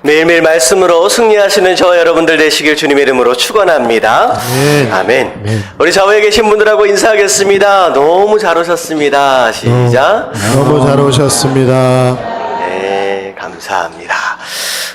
매일매일 말씀으로 승리하시는 저와 여러분들 되시길 주님의 이름으로 축원합니다. 아멘. 아멘. 아멘. 우리 좌우에 계신 분들하고 인사하겠습니다. 너무 잘 오셨습니다. 시작. 너무 잘 오셨습니다. 네, 감사합니다.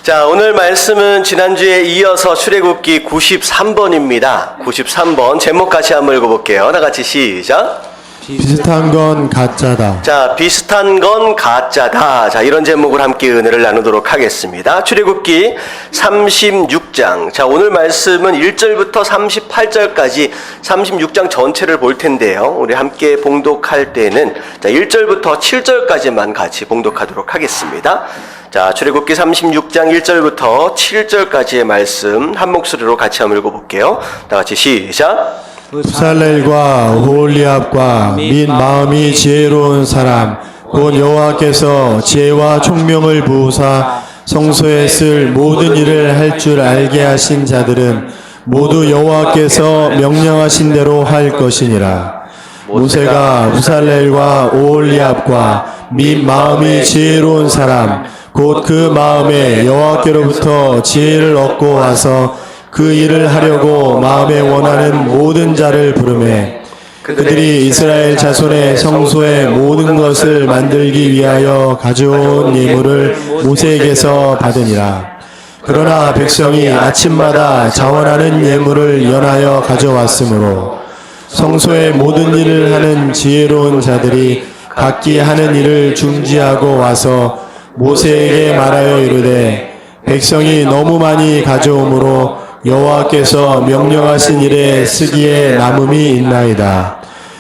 자, 오늘 말씀은 지난주에 이어서 출애굽기 93번입니다. 93번 제목 같이 한번 읽어볼게요. 다 같이 시작. 비슷한 건 가짜다. 자, 비슷한 건 가짜다. 자, 이런 제목을 함께 은혜를 나누도록 하겠습니다. 출애굽기 36장. 자, 오늘 말씀은 1절부터 38절까지 36장 전체를 볼 텐데요. 우리 함께 봉독할 때는 자, 1절부터 7절까지만 같이 봉독하도록 하겠습니다. 자, 출애굽기 36장 1절부터 7절까지의 말씀 한 목소리로 같이 한번 읽어볼게요. 다 같이 시작. 부살렐과 오홀리압과 및 마음이 지혜로운 사람 곧 여호와께서 지혜와 총명을 부으사 성소에 쓸 모든 일을 할 줄 알게 하신 자들은 모두 여호와께서 명령하신 대로 할 것이니라. 모세가 부살렐과 오홀리압과 및 마음이 지혜로운 사람 곧 그 마음에 여호와께로부터 지혜를 얻고 와서 그 일을 하려고 마음에 원하는 모든 자를 부르매 그들이 이스라엘 자손의 성소의 모든 것을 만들기 위하여 가져온 예물을 모세에게서 받으니라. 그러나 백성이 아침마다 자원하는 예물을 연하여 가져왔으므로 성소의 모든 일을 하는 지혜로운 자들이 각기 하는 일을 중지하고 와서 모세에게 말하여 이르되 백성이 너무 많이 가져오므로 여호와께서 명령하신 일에 쓰기에 남음이 있나이다.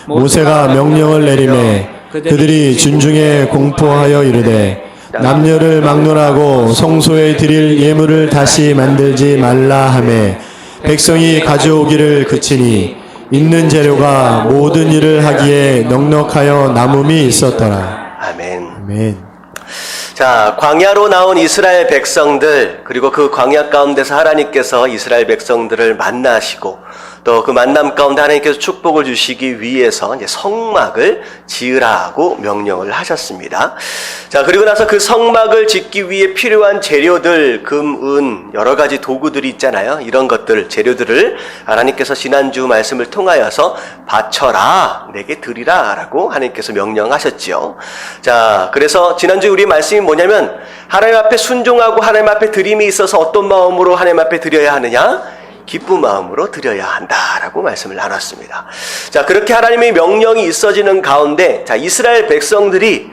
모세가 명령을 내리매 그들이 준중에 공포하여 이르되 남녀를 막론하고 성소에 드릴 예물을 다시 만들지 말라 하매 백성이 가져오기를 그치니 있는 재료가 모든 일을 하기에 넉넉하여 남음이 있었더라. 아멘. 아멘. 자, 광야로 나온 이스라엘 백성들, 그리고 그 광야 가운데서 하나님께서 이스라엘 백성들을 만나시고 또 그 만남 가운데 하나님께서 축복을 주시기 위해서 이제 성막을 지으라고 명령을 하셨습니다. 자, 그리고 나서 그 성막을 짓기 위해 필요한 재료들, 금, 은, 여러 가지 도구들이 있잖아요. 이런 것들, 재료들을 하나님께서 지난주 말씀을 통하여서 바쳐라, 내게 드리라 라고 하나님께서 명령하셨죠. 자, 그래서 지난주 우리 말씀이 뭐냐면 하나님 앞에 순종하고 하나님 앞에 드림이 있어서 어떤 마음으로 하나님 앞에 드려야 하느냐? 기쁜 마음으로 드려야 한다라고 말씀을 나눴습니다. 자, 그렇게 하나님의 명령이 있어지는 가운데 자, 이스라엘 백성들이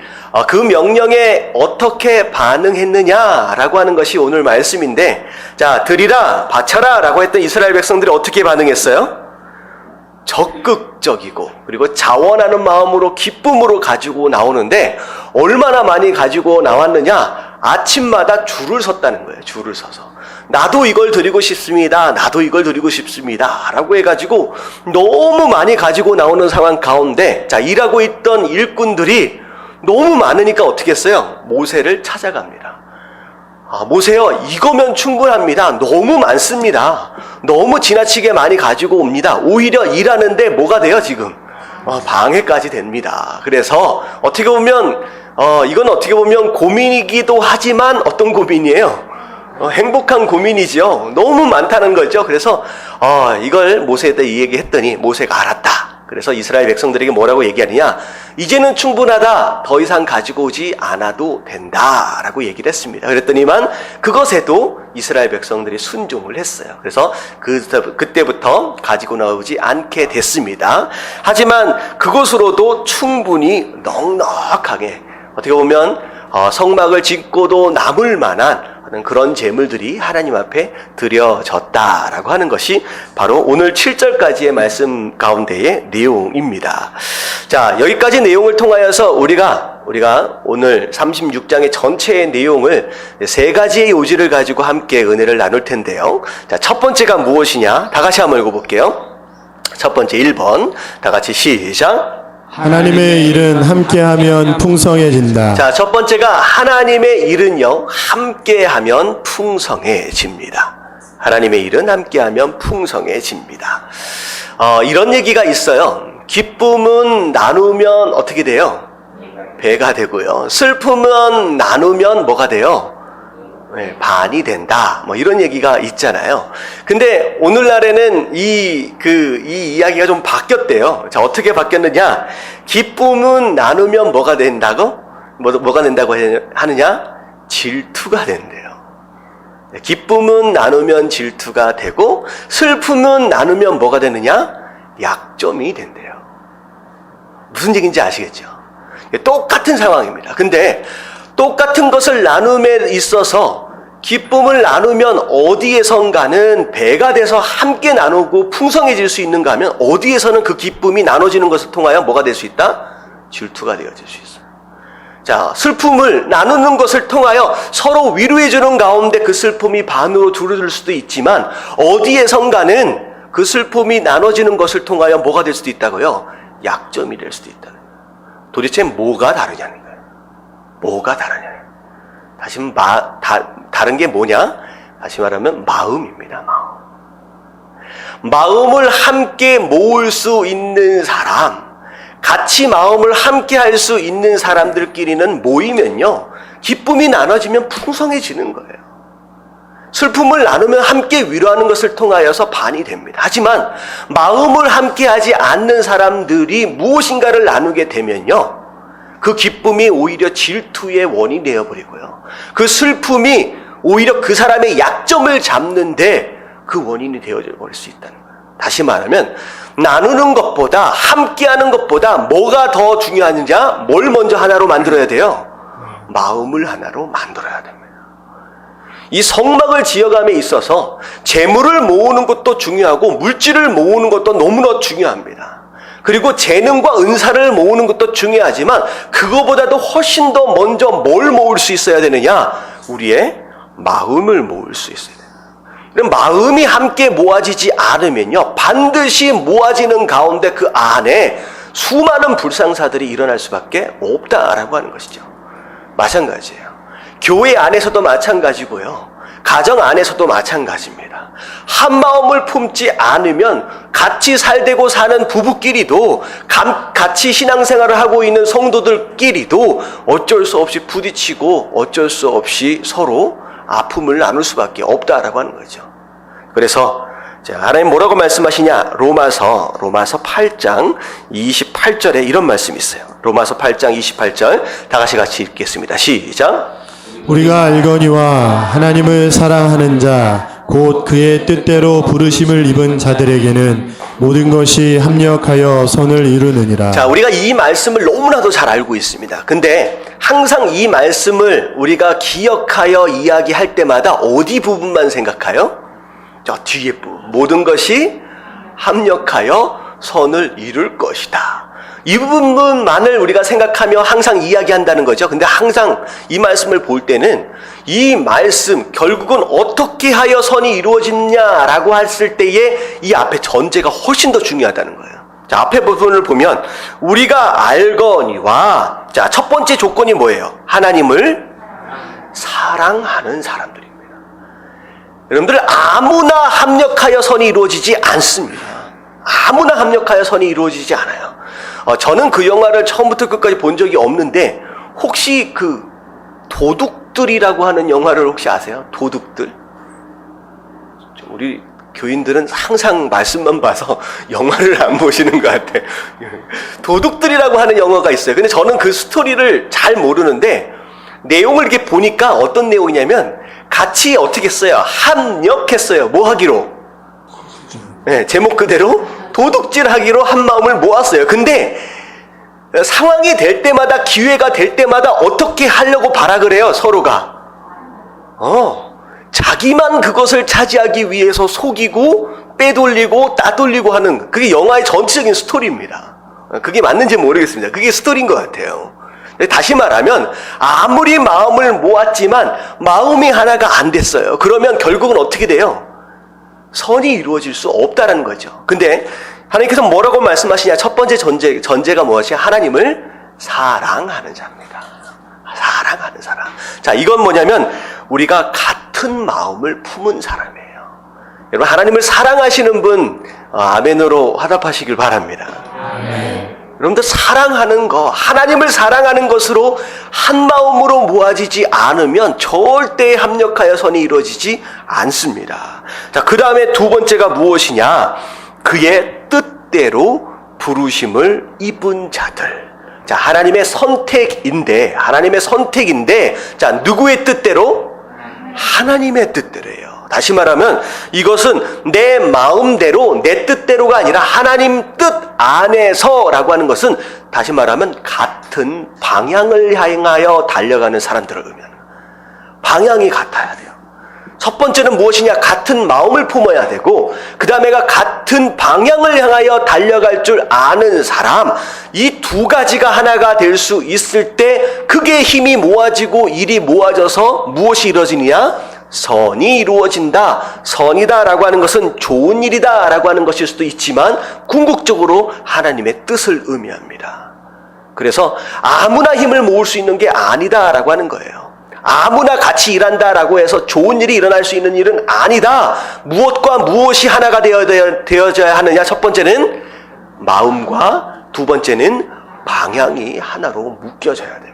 그 명령에 어떻게 반응했느냐라고 하는 것이 오늘 말씀인데 자, 드리라, 바쳐라 라고 했던 이스라엘 백성들이 어떻게 반응했어요? 적극적이고 그리고 자원하는 마음으로 기쁨으로 가지고 나오는데 얼마나 많이 가지고 나왔느냐? 아침마다 줄을 섰다는 거예요. 줄을 서서. 나도 이걸 드리고 싶습니다. 나도 이걸 드리고 싶습니다. 라고 해가지고 너무 많이 가지고 나오는 상황 가운데 자, 일하고 있던 일꾼들이 너무 많으니까 어떻게 했어요? 모세를 찾아갑니다. 모세요, 이거면 충분합니다. 너무 많습니다. 너무 지나치게 많이 가지고 옵니다. 오히려 일하는데 뭐가 돼요, 지금? 방해까지 됩니다. 그래서 어떻게 보면 이건 어떻게 보면 고민이기도 하지만 어떤 고민이에요? 행복한 고민이죠. 너무 많다는 거죠. 그래서 이걸 모세한테 얘기했더니 모세가 알았다. 그래서 이스라엘 백성들에게 뭐라고 얘기하느냐? 이제는 충분하다. 더 이상 가지고 오지 않아도 된다. 라고 얘기를 했습니다. 그랬더니만 그것에도 이스라엘 백성들이 순종을 했어요. 그래서 그때부터 가지고 나오지 않게 됐습니다. 하지만 그것으로도 충분히 넉넉하게 어떻게 보면 성막을 짓고도 남을 만한 그런 재물들이 하나님 앞에 드려졌다라고 하는 것이 바로 오늘 7절까지의 말씀 가운데의 내용입니다. 자, 여기까지 내용을 통하여서 우리가 오늘 36장의 전체의 내용을 세 가지의 요지를 가지고 함께 은혜를 나눌 텐데요. 자, 첫 번째가 무엇이냐? 다 같이 한번 읽어볼게요. 첫 번째 1번. 다 같이 시작. 하나님의 일은 함께하면 풍성해진다. 자, 첫 번째가 하나님의 일은요, 함께하면 풍성해집니다. 하나님의 일은 함께하면 풍성해집니다. 이런 얘기가 있어요. 기쁨은 나누면 어떻게 돼요? 배가 되고요. 슬픔은 나누면 뭐가 돼요? 반이 된다. 뭐 이런 얘기가 있잖아요. 근데 오늘날에는 이 이야기가 좀 바뀌었대요. 자, 어떻게 바뀌었느냐? 기쁨은 나누면 뭐가 된다고? 뭐가 된다고 하느냐? 질투가 된대요. 기쁨은 나누면 질투가 되고, 슬픔은 나누면 뭐가 되느냐? 약점이 된대요. 무슨 얘기인지 아시겠죠? 똑같은 상황입니다. 근데 똑같은 것을 나눔에 있어서 기쁨을 나누면 어디에선가는 배가 돼서 함께 나누고 풍성해질 수 있는가 하면, 어디에서는 그 기쁨이 나눠지는 것을 통하여 뭐가 될 수 있다? 질투가 되어질 수 있어요. 자, 슬픔을 나누는 것을 통하여 서로 위로해주는 가운데 그 슬픔이 반으로 줄어들 수도 있지만, 어디에선가는 그 슬픔이 나눠지는 것을 통하여 뭐가 될 수도 있다고요? 약점이 될 수도 있다는 거예요. 도대체 뭐가 다르냐는 거예요. 뭐가 다르냐. 다시 다른 게 뭐냐? 다시 말하면 마음입니다. 마음을 함께 모을 수 있는 사람, 같이 마음을 함께 할 수 있는 사람들끼리는 모이면요, 기쁨이 나눠지면 풍성해지는 거예요. 슬픔을 나누면 함께 위로하는 것을 통하여서 반이 됩니다. 하지만 마음을 함께 하지 않는 사람들이 무엇인가를 나누게 되면요, 그 기쁨이 오히려 질투의 원인이 되어버리고요, 그 슬픔이 오히려 그 사람의 약점을 잡는데 그 원인이 되어버릴 수 있다는 거예요. 다시 말하면 나누는 것보다, 함께하는 것보다 뭐가 더 중요하느냐? 뭘 먼저 하나로 만들어야 돼요? 마음을 하나로 만들어야 됩니다. 이 성막을 지어감에 있어서 재물을 모으는 것도 중요하고 물질을 모으는 것도 너무나 중요합니다. 그리고 재능과 은사를 모으는 것도 중요하지만, 그거보다도 훨씬 더 먼저 뭘 모을 수 있어야 되느냐? 우리의 마음을 모을 수 있어야 돼요. 이런 마음이 함께 모아지지 않으면요, 반드시 모아지는 가운데 그 안에 수많은 불상사들이 일어날 수밖에 없다라고 하는 것이죠. 마찬가지예요. 교회 안에서도 마찬가지고요, 가정 안에서도 마찬가지입니다. 한 마음을 품지 않으면 같이 살되고 사는 부부끼리도, 같이 신앙생활을 하고 있는 성도들끼리도 어쩔 수 없이 부딪히고 어쩔 수 없이 서로 아픔을 나눌 수밖에 없다라고 하는 거죠. 그래서 하나님 뭐라고 말씀하시냐? 로마서 8장 28절에 이런 말씀이 있어요. 로마서 8장 28절 다 같이 읽겠습니다. 시작. 우리가 알거니와 하나님을 사랑하는 자, 곧 그의 뜻대로 부르심을 입은 자들에게는 모든 것이 합력하여 선을 이루느니라. 자, 우리가 이 말씀을 너무나도 잘 알고 있습니다. 근데 항상 이 말씀을 우리가 기억하여 이야기할 때마다 어디 부분만 생각해요? 저 뒤에 부분. 모든 것이 합력하여 선을 이룰 것이다. 이 부분만을 우리가 생각하며 항상 이야기한다는 거죠. 근데 항상 이 말씀을 볼 때는 이 말씀, 결국은 어떻게 하여 선이 이루어지느냐라고 했을 때에 이 앞에 전제가 훨씬 더 중요하다는 거예요. 자, 앞에 부분을 보면 우리가 알거니와, 자, 첫 번째 조건이 뭐예요? 하나님을 사랑하는 사람들입니다. 여러분들, 아무나 합력하여 선이 이루어지지 않습니다. 아무나 합력하여 선이 이루어지지 않아요. 저는 그 영화를 처음부터 끝까지 본 적이 없는데, 혹시 그 도둑들이라고 하는 영화를 혹시 아세요? 도둑들? 우리 교인들은 항상 말씀만 봐서 영화를 안 보시는 것 같아. 도둑들이라고 하는 영화가 있어요. 근데 저는 그 스토리를 잘 모르는데, 내용을 이렇게 보니까 어떤 내용이냐면, 같이 어떻게 했어요? 합력했어요. 뭐 하기로? 네, 제목 그대로 도둑질 하기로 한 마음을 모았어요. 근데 상황이 될 때마다, 기회가 될 때마다 어떻게 하려고 발악을 해요, 서로가. 자기만 그것을 차지하기 위해서 속이고 빼돌리고 따돌리고 하는, 그게 영화의 전체적인 스토리입니다. 그게 맞는지 모르겠습니다. 그게 스토리인 것 같아요. 다시 말하면 아무리 마음을 모았지만 마음이 하나가 안 됐어요. 그러면 결국은 어떻게 돼요? 선이 이루어질 수 없다라는 거죠. 근데 하나님께서 뭐라고 말씀하시냐? 첫 번째 전제가 무엇이냐? 하나님을 사랑하는 자입니다. 사랑하는 사람. 자, 이건 뭐냐면 우리가 같은 마음을 품은 사람이에요. 여러분, 하나님을 사랑하시는 분 아멘으로 화답하시길 바랍니다. 아멘. 여러분들 사랑하는 거, 하나님을 사랑하는 것으로 한 마음으로 모아지지 않으면 절대 합력하여 선이 이루어지지 않습니다. 자, 그 다음에 두 번째가 무엇이냐? 그의 뜻대로 부르심을 입은 자들. 자, 하나님의 선택인데, 자, 누구의 뜻대로? 하나님의 뜻대로예요. 다시 말하면 이것은 내 마음대로, 내 뜻대로가 아니라 하나님 뜻 안에서라고 하는 것은 다시 말하면 같은 방향을 향하여 달려가는 사람들을 의미하는 거예요. 방향이 같아야 돼요. 첫 번째는 무엇이냐? 같은 마음을 품어야 되고, 그 다음에가 같은 방향을 향하여 달려갈 줄 아는 사람. 이 두 가지가 하나가 될 수 있을 때 그게 힘이 모아지고 일이 모아져서 무엇이 이루어지느냐? 선이 이루어진다. 선이다라고 하는 것은 좋은 일이다라고 하는 것일 수도 있지만 궁극적으로 하나님의 뜻을 의미합니다. 그래서 아무나 힘을 모을 수 있는 게 아니다라고 하는 거예요. 아무나 같이 일한다라고 해서 좋은 일이 일어날 수 있는 일은 아니다. 무엇과 무엇이 하나가 되어져야 하느냐? 첫 번째는 마음과 두 번째는 방향이 하나로 묶여져야 됩니다.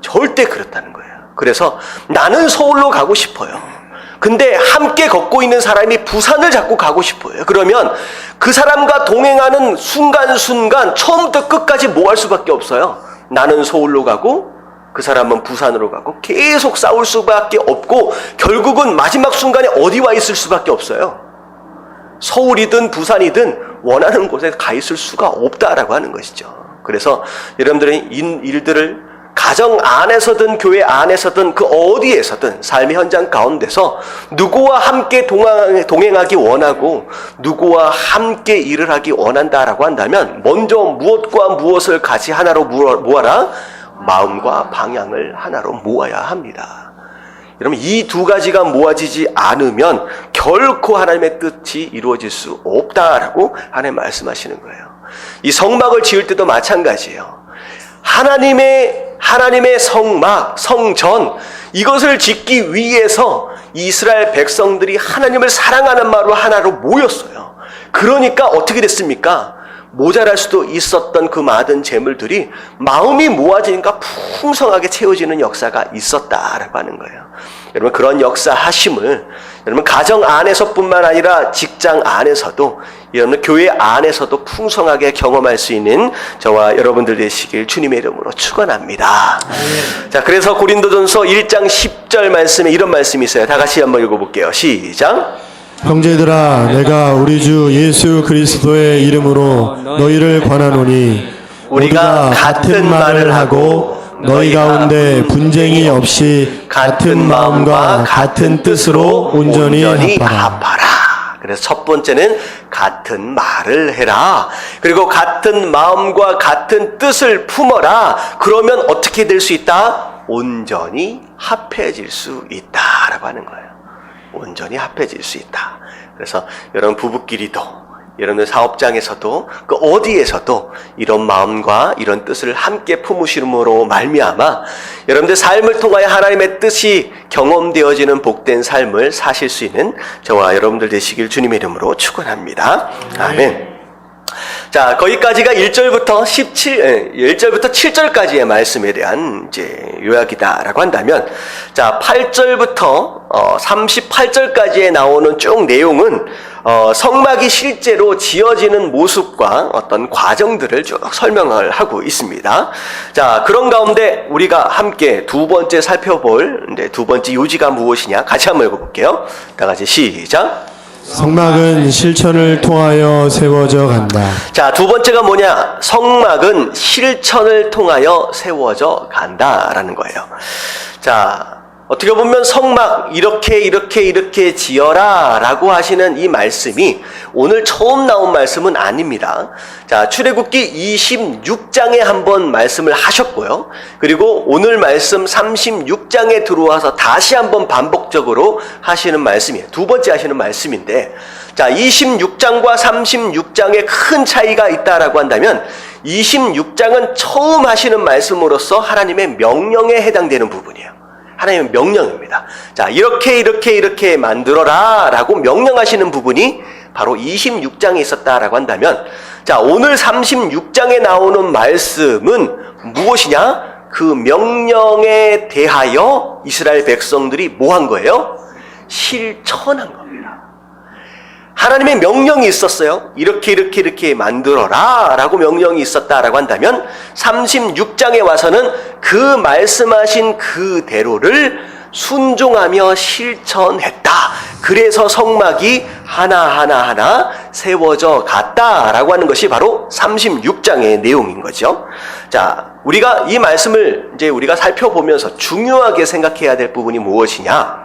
절대 그렇다는 거예요. 그래서 나는 서울로 가고 싶어요. 근데 함께 걷고 있는 사람이 부산을 자꾸 가고 싶어요. 그러면 그 사람과 동행하는 순간순간 처음부터 끝까지 뭐 할 수밖에 없어요. 나는 서울로 가고 그 사람은 부산으로 가고 계속 싸울 수밖에 없고 결국은 마지막 순간에 어디 와 있을 수밖에 없어요. 서울이든 부산이든 원하는 곳에 가 있을 수가 없다라고 하는 것이죠. 그래서 여러분들이 일들을 가정 안에서든 교회 안에서든 그 어디에서든 삶의 현장 가운데서 누구와 함께 동행하기 원하고 누구와 함께 일을 하기 원한다라고 한다면 먼저 무엇과 무엇을 같이 하나로 모아라? 마음과 방향을 하나로 모아야 합니다. 여러분, 이 두 가지가 모아지지 않으면 결코 하나님의 뜻이 이루어질 수 없다라고 하나님 말씀하시는 거예요. 이 성막을 지을 때도 마찬가지예요. 하나님의 성막, 성전, 이것을 짓기 위해서 이스라엘 백성들이 하나님을 사랑하는 마음으로 하나로 모였어요. 그러니까 어떻게 됐습니까? 모자랄 수도 있었던 그 많은 재물들이 마음이 모아지니까 풍성하게 채워지는 역사가 있었다라고 하는 거예요. 여러분, 그런 역사하심을 여러분 가정 안에서뿐만 아니라 직장 안에서도, 여러분 교회 안에서도 풍성하게 경험할 수 있는 저와 여러분들 되시길 주님의 이름으로 축원합니다. 자, 그래서 고린도전서 1장 10절 말씀에 이런 말씀이 있어요. 다 같이 한번 읽어볼게요. 시작. 형제들아, 내가 우리 주 예수 그리스도의 이름으로 너희를 권하노니 우리가 같은 말을 하고 너희 가운데 분쟁이 없이 같은 마음과 같은 뜻으로 온전히 합하라. 그래서 첫 번째는 같은 말을 해라. 그리고 같은 마음과 같은 뜻을 품어라. 그러면 어떻게 될 수 있다? 온전히 합해질 수 있다라고 하는 거예요. 온전히 합해질 수 있다. 그래서 여러분 부부끼리도, 여러분들 사업장에서도, 그 어디에서도 이런 마음과 이런 뜻을 함께 품으심으로 말미암아 여러분들 삶을 통하여 하나님의 뜻이 경험되어지는 복된 삶을 사실 수 있는 저와 여러분들 되시길 주님의 이름으로 축원합니다. 아멘. 자, 거기까지가 1절부터 7절까지의 말씀에 대한 이제 요약이다라고 한다면, 자, 8절부터 38절까지에 나오는 쭉 내용은 성막이 실제로 지어지는 모습과 어떤 과정들을 쭉 설명을 하고 있습니다. 자, 그런 가운데 우리가 함께 두 번째 살펴볼 두 번째 요지가 무엇이냐? 같이 한번 읽어볼게요. 다 같이 시작. 성막은 실천을 통하여 세워져 간다. 자, 두 번째가 뭐냐? 성막은 실천을 통하여 세워져 간다라는 거예요. 자, 어떻게 보면 성막 이렇게 지어라 라고 하시는 이 말씀이 오늘 처음 나온 말씀은 아닙니다. 자, 출애굽기 26장에 한번 말씀을 하셨고요. 그리고 오늘 말씀 36장에 들어와서 다시 한번 반복적으로 하시는 말씀이에요. 두 번째 하시는 말씀인데, 자, 26장과 36장에 큰 차이가 있다라고 한다면 26장은 처음 하시는 말씀으로서 하나님의 명령에 해당되는 부분이에요. 하나님의 명령입니다. 자, 이렇게 만들어라 라고 명령하시는 부분이 바로 26장에 있었다라고 한다면, 자, 오늘 36장에 나오는 말씀은 무엇이냐? 그 명령에 대하여 이스라엘 백성들이 뭐 한 거예요? 실천한 겁니다. 하나님의 명령이 있었어요. 이렇게 만들어라 라고 명령이 있었다라고 한다면 36장에 와서는 그 말씀하신 그대로를 순종하며 실천했다. 그래서 성막이 하나하나 세워져 갔다라고 하는 것이 바로 36장의 내용인 거죠. 자, 우리가 이 말씀을 이제 우리가 살펴보면서 중요하게 생각해야 될 부분이 무엇이냐?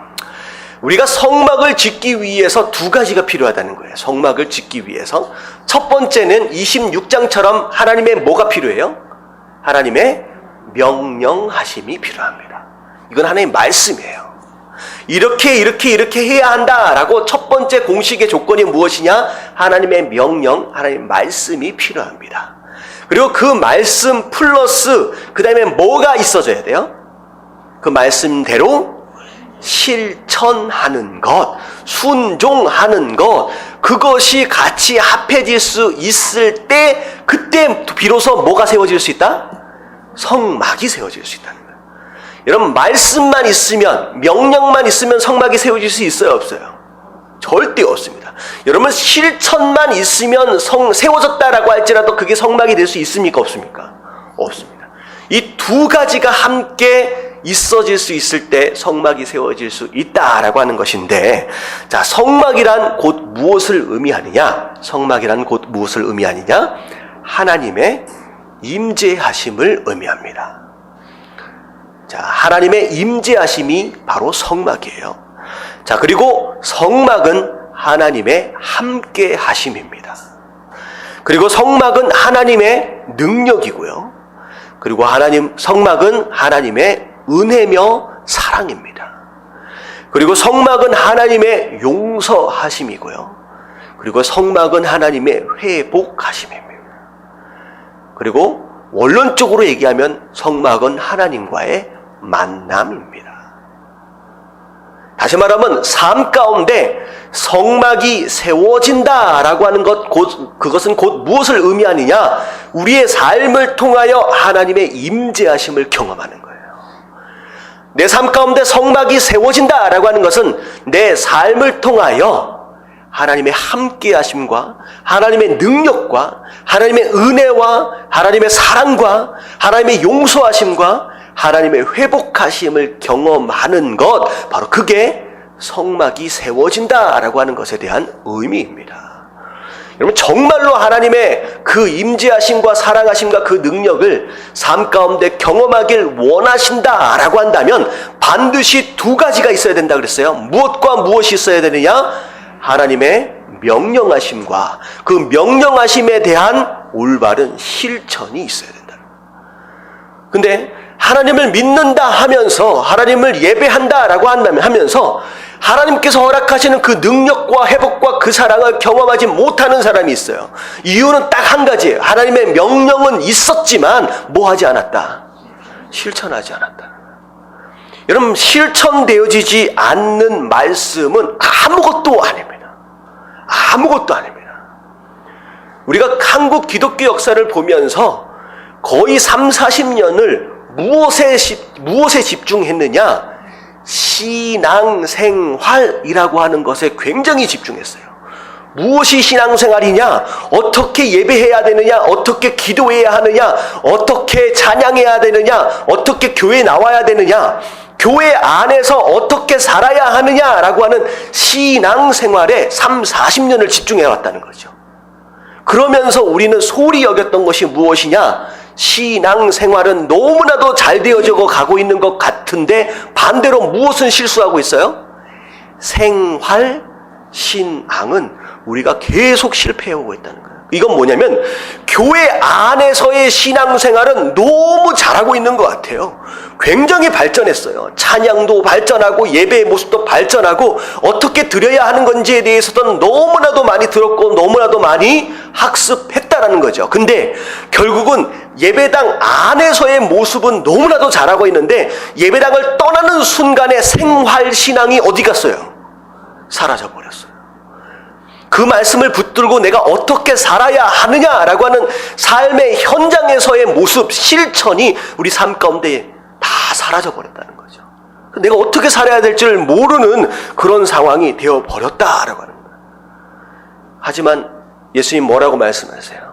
우리가 성막을 짓기 위해서 두 가지가 필요하다는 거예요. 성막을 짓기 위해서. 첫 번째는 26장처럼 하나님의 뭐가 필요해요? 하나님의 명령하심이 필요합니다. 이건 하나님의 말씀이에요. 이렇게 해야 한다라고 첫 번째 공식의 조건이 무엇이냐? 하나님의 명령, 하나님의 말씀이 필요합니다. 그리고 그 말씀 플러스 그 다음에 뭐가 있어져야 돼요? 그 말씀대로 실천하는 것, 순종하는 것, 그것이 같이 합해질 수 있을 때 그때 비로소 뭐가 세워질 수 있다? 성막이 세워질 수 있다는 거예요. 여러분, 말씀만 있으면, 명령만 있으면 성막이 세워질 수 있어요, 없어요? 절대 없습니다. 여러분, 실천만 있으면 세워졌다라고 할지라도 그게 성막이 될 수 있습니까, 없습니까? 없습니다. 이 두 가지가 함께 있어질 수 있을 때 성막이 세워질 수 있다라고 하는 것인데, 자, 성막이란 곧 무엇을 의미하느냐? 성막이란 곧 무엇을 의미하느냐? 하나님의 임재하심을 의미합니다. 자, 하나님의 임재하심이 바로 성막이에요. 자, 그리고 성막은 하나님의 함께하심입니다. 그리고 성막은 하나님의 능력이고요. 그리고 성막은 하나님의 은혜며 사랑입니다. 그리고 성막은 하나님의 용서하심이고요. 그리고 성막은 하나님의 회복하심입니다. 그리고 원론적으로 얘기하면 성막은 하나님과의 만남입니다. 다시 말하면 삶 가운데 성막이 세워진다라고 하는 그것은 곧 무엇을 의미하느냐? 우리의 삶을 통하여 하나님의 임재하심을 경험하는 거예요. 내 삶 가운데 성막이 세워진다라고 하는 것은 내 삶을 통하여 하나님의 함께하심과 하나님의 능력과 하나님의 은혜와 하나님의 사랑과 하나님의 용서하심과 하나님의 회복하심을 경험하는 것, 바로 그게 성막이 세워진다라고 하는 것에 대한 의미입니다. 여러분, 정말로 하나님의 그 임재하심과 사랑하심과 그 능력을 삶 가운데 경험하길 원하신다라고 한다면 반드시 두 가지가 있어야 된다 그랬어요. 무엇과 무엇이 있어야 되느냐? 하나님의 명령하심과 그 명령하심에 대한 올바른 실천이 있어야 된다. 근데 하나님을 믿는다 하면서, 하나님을 예배한다라고 하면서 하나님께서 허락하시는 그 능력과 회복과 그 사랑을 경험하지 못하는 사람이 있어요. 이유는 딱 한 가지예요. 하나님의 명령은 있었지만 뭐 하지 않았다? 실천하지 않았다. 여러분, 실천되어지지 않는 말씀은 아무것도 아닙니다. 아무것도 아닙니다. 우리가 한국 기독교 역사를 보면서 거의 30-40년을 무엇에 집중했느냐? 신앙생활이라고 하는 것에 굉장히 집중했어요. 무엇이 신앙생활이냐? 어떻게 예배해야 되느냐? 어떻게 기도해야 하느냐? 어떻게 찬양해야 되느냐? 어떻게 교회에 나와야 되느냐? 교회 안에서 어떻게 살아야 하느냐라고 하는 신앙생활에 30-40년을 집중해왔다는 거죠. 그러면서 우리는 소홀히 여겼던 것이 무엇이냐? 신앙생활은 너무나도 잘 되어져 가고 있는 것 같은데 반대로 무엇은 실수하고 있어요? 생활, 신앙은 우리가 계속 실패해오고 있다는 거예요. 이건 뭐냐면 교회 안에서의 신앙생활은 너무 잘하고 있는 것 같아요. 굉장히 발전했어요. 찬양도 발전하고 예배의 모습도 발전하고 어떻게 드려야 하는 건지에 대해서도 너무나도 많이 들었고 너무나도 많이 학습했다라는 거죠. 근데 결국은 예배당 안에서의 모습은 너무나도 잘하고 있는데 예배당을 떠나는 순간에 생활신앙이 어디 갔어요? 사라져버렸어요. 그 말씀을 붙들고 내가 어떻게 살아야 하느냐라고 하는 삶의 현장에서의 모습, 실천이 우리 삶 가운데 다 사라져 버렸다는 거죠. 내가 어떻게 살아야 될지를 모르는 그런 상황이 되어버렸다라고 하는 거예요. 하지만 예수님 뭐라고 말씀하세요?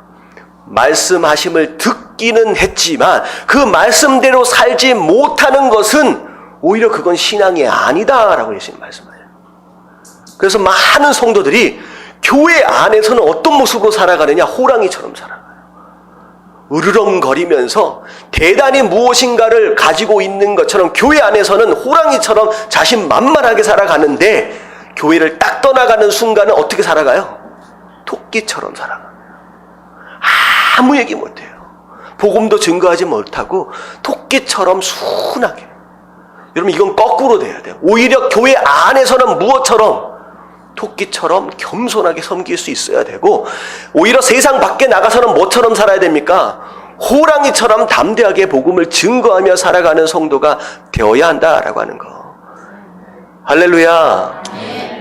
말씀하심을 듣기는 했지만 그 말씀대로 살지 못하는 것은 오히려 그건 신앙이 아니다라고 예수님 말씀하세요. 그래서 많은 성도들이 교회 안에서는 어떤 모습으로 살아가느냐? 호랑이처럼 살아가요. 으르렁거리면서 대단히 무엇인가를 가지고 있는 것처럼 교회 안에서는 호랑이처럼 자신만만하게 살아가는데 교회를 딱 떠나가는 순간은 어떻게 살아가요? 토끼처럼 살아가요. 아무 얘기 못해요. 복음도 증거하지 못하고 토끼처럼 순하게. 여러분 이건 거꾸로 돼야 돼요. 오히려 교회 안에서는 무엇처럼? 토끼처럼 겸손하게 섬길 수 있어야 되고, 오히려 세상 밖에 나가서는 뭐처럼 살아야 됩니까? 호랑이처럼 담대하게 복음을 증거하며 살아가는 성도가 되어야 한다라고 하는 거. 할렐루야.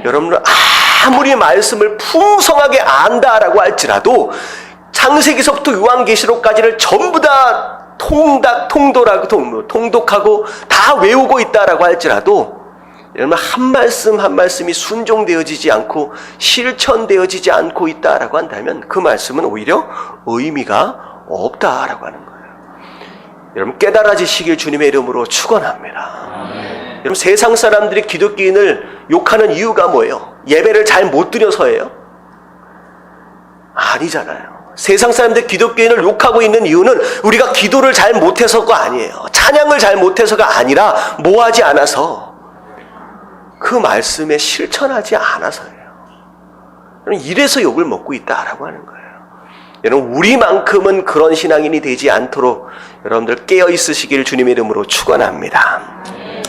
여러분은 아무리 말씀을 풍성하게 안다라고 할지라도 창세기서부터 요한계시록까지를 전부 다 통독하고 다 외우고 있다라고 할지라도 여러분 한 말씀 한 말씀이 순종되어지지 않고 실천되어지지 않고 있다라고 한다면 그 말씀은 오히려 의미가 없다라고 하는 거예요. 여러분 깨달아지시길 주님의 이름으로 축원합니다. 여러분 세상 사람들이 기독교인을 욕하는 이유가 뭐예요? 예배를 잘 못 드려서예요? 아니잖아요. 세상 사람들 기독교인을 욕하고 있는 이유는 우리가 기도를 잘 못해서가 아니에요. 찬양을 잘 못해서가 아니라 뭐하지 않아서, 그 말씀에 실천하지 않아서예요. 이래서 욕을 먹고 있다라고 하는 거예요. 여러분 우리만큼은 그런 신앙인이 되지 않도록 여러분들 깨어 있으시길 주님의 이름으로 축원합니다.